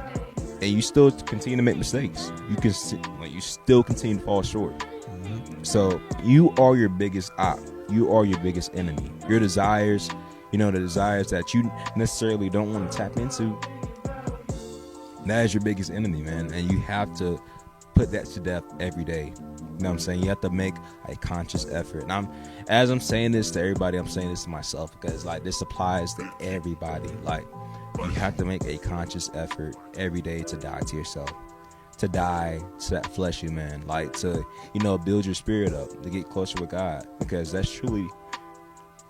And you still continue to make mistakes. You still continue to fall short. Mm-hmm. So you are your biggest op. You are your biggest enemy. Your desires, the desires that you necessarily don't want to tap into, that is your biggest enemy, man. And you have to put that to death every day. You know what I'm saying? You have to make a conscious effort. And as I'm saying this to everybody, I'm saying this to myself, because like this applies to everybody. Like, you have to make a conscious effort every day to die to yourself, to die to that fleshy man, like to, build your spirit up, to get closer with God, because that's truly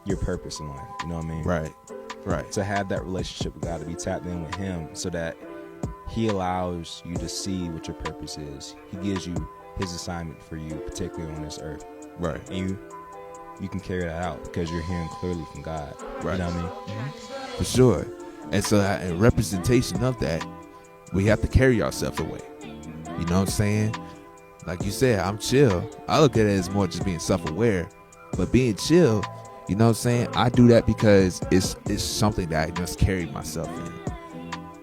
your purpose in life. You know what I mean? Right. To have that relationship with God, to be tapped in with Him, so that He allows you to see what your purpose is. He gives you His assignment for you, particularly on this earth. Right. And you can carry that out because you're hearing clearly from God. Right. You know what I mean? Mm-hmm. For sure. And so in representation of that, we have to carry ourselves away. You know what I'm saying? Like you said, I'm chill. I look at it as more just being self-aware. But being chill, you know what I'm saying? I do that because it's something that I just carry myself in.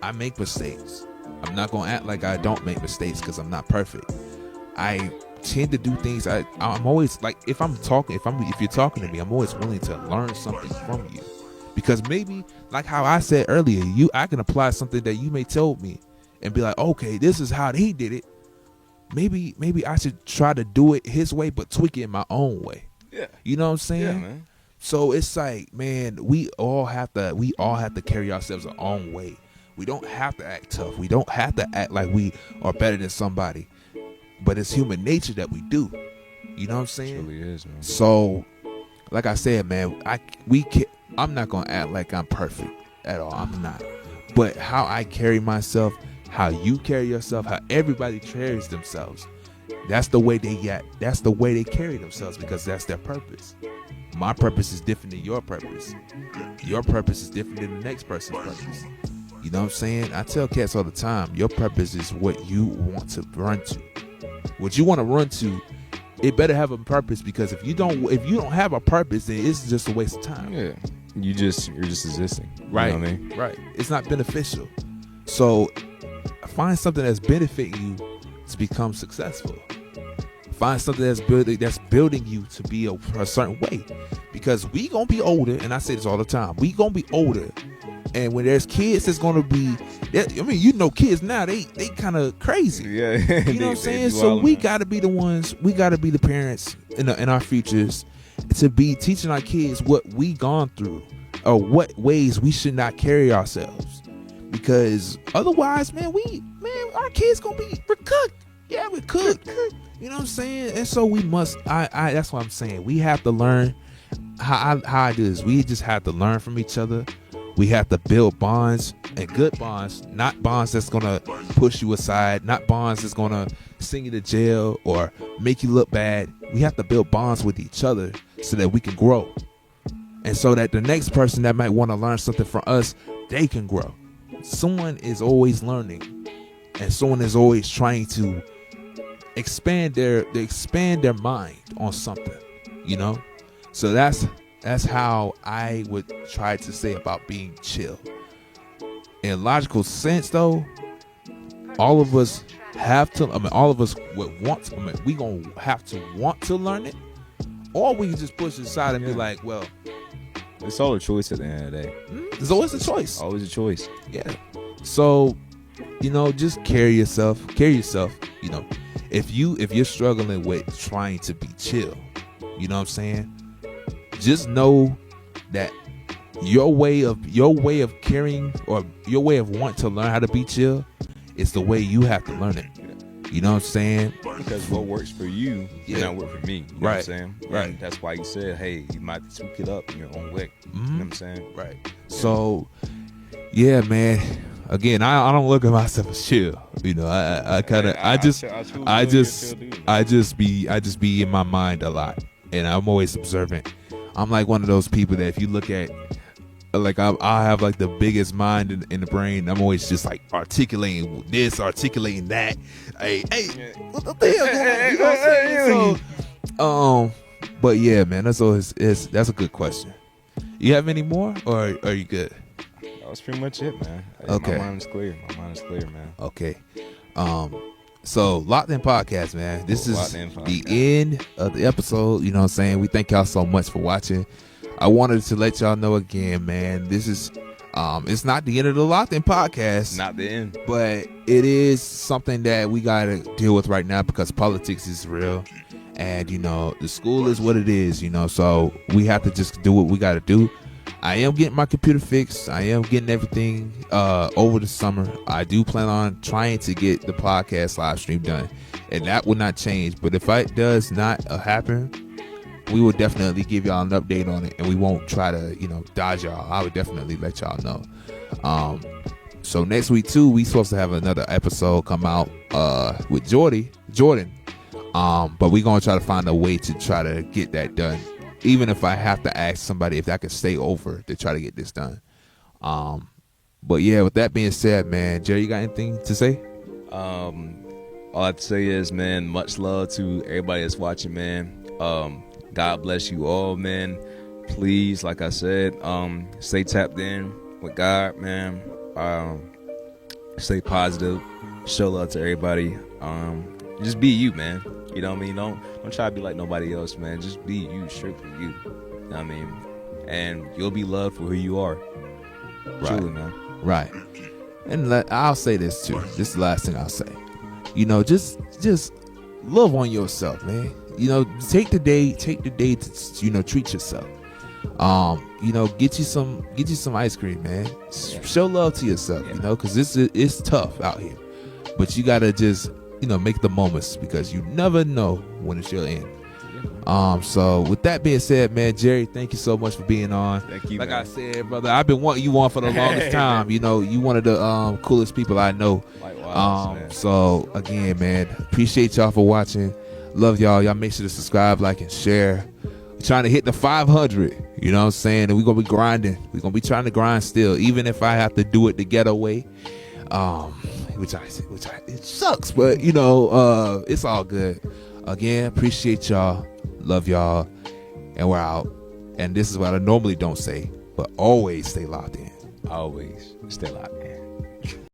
I make mistakes. I'm not going to act like I don't make mistakes because I'm not perfect. I tend to do things. I'm always like, if you're talking to me, I'm always willing to learn something from you. Because maybe, like how I said earlier, I can apply something that you may tell me and be like, okay, this is how he did it. Maybe I should try to do it his way, but tweak it in my own way. Yeah. You know what I'm saying? Yeah, man. So it's like, man, we all have to carry ourselves our own way. We don't have to act tough. We don't have to act like we are better than somebody. But it's human nature that we do. You know what I'm saying? It really is, man. So, like I said, man, I'm not gonna act like I'm perfect at all. I'm not. But how I carry myself, how you carry yourself, how everybody carries themselves, that's the way they carry themselves, because that's their purpose. My purpose is different than your purpose. Your purpose is different than the next person's purpose. You know what I'm saying? I tell cats all the time, your purpose is what you want to run to. What you want to run to, it better have a purpose, because if you don't have a purpose, then it's just a waste of time. Yeah. You're just existing. Right. You know what I mean? Right. It's not beneficial. So find something that's benefiting you to become successful. Find something that's building you to be a certain way. Because we gonna be older, and I say this all the time, we gonna be older. And when there's kids, it's gonna be, kids now, they kind of crazy. Yeah. You know what I'm saying? So we gotta be the ones, we gotta be the parents in our futures to be teaching our kids what we gone through, or what ways we should not carry ourselves. Because otherwise, man, our kids gonna be, we're cooked. Yeah, we're cooked. You know what I'm saying? And so we must, that's what I'm saying. We have to learn how I do this. We just have to learn from each other. We have to build bonds, and good bonds, not bonds that's gonna push you aside, not bonds that's gonna send you to jail or make you look bad. We have to build bonds with each other so that we can grow, and so that the next person that might want to learn something from us, they can grow. Someone is always learning, and someone is always trying to expand their mind on something, So that's how I would try to say about being chill. In logical sense, though, all of us have to. All of us would want to. We gonna have to want to learn it, or we can just push it aside and be like, well, it's all a choice at the end of the day. There's always a choice. Always a choice. Yeah. So, just carry yourself. You know, if you're struggling with trying to be chill, you know what I'm saying? Just know that your way of caring, or your way of wanting to learn how to be chill, is the way you have to learn it. You know what I'm saying? Because what works for you may not work for me. You know what I'm saying? Right. And that's why you said, hey, you might tweak it up in your own way. You know what I'm saying? Right. So, yeah, man. Again, I don't look at myself as chill. I just be in my mind a lot, and I'm always observant. I'm like one of those people that if you look at, like I have like the biggest mind in the brain. I'm always just like articulating this, articulating that. Hey, what the hell going on? You know what I'm saying? So, but yeah, man, that's a good question. You have any more, or are you good? That's pretty much it, man. Okay. My mind is clear, man. Okay. So Locked In Podcast, man. This is the end of the episode. You know what I'm saying? We thank y'all so much for watching. I wanted to let y'all know again, man, this is it's not the end of the Locked In Podcast. Not the end. But it is something that we gotta deal with right now because politics is real. And the school is what it is, so we have to just do what we gotta do. I am getting my computer fixed. I am getting everything over the summer. I do plan on trying to get the podcast live stream done, and that will not change. But if it does not happen, we will definitely give y'all an update on it, and we won't try to dodge y'all. I would definitely let y'all know. So next week too, we supposed to have another episode come out with Jordan. But we're gonna try to find a way to try to get that done. Even if I have to ask somebody if I can stay over to try to get this done. But yeah, with that being said, man, Jerry, you got anything to say? All I have to say is, man, much love to everybody that's watching, man. God bless you all, man. Please, like I said, stay tapped in with God, man. Stay positive. Show love to everybody. Just be you, man. You know what I mean? Don't try to be like nobody else, man. Just be you, strictly you. You know what I mean? And you'll be loved for who you are. Right. Truly, man. Right. And I'll say this too. This is the last thing I'll say. Just love on yourself, man. Take the day to treat yourself. Get you some ice cream, man. Show love to yourself, because it's tough out here. But you gotta just make the moments, because you never know when it's your end. So with that being said, man, Jerry, thank you so much for being on. Thank you, like man. I said, brother, I've been wanting you on for the longest time. You one of the coolest people I know. Likewise, man. So again, man, appreciate y'all for watching. Love y'all. Y'all make sure to subscribe, like, and share. We're trying to hit the 500. You know what I'm saying? And we're gonna be grinding. We're gonna be trying to grind still, even if I have to do it the ghetto way. Which it sucks, but it's all good. Again, appreciate y'all, love y'all, and we're out. And this is what I normally don't say, but always stay locked in. Always stay locked in.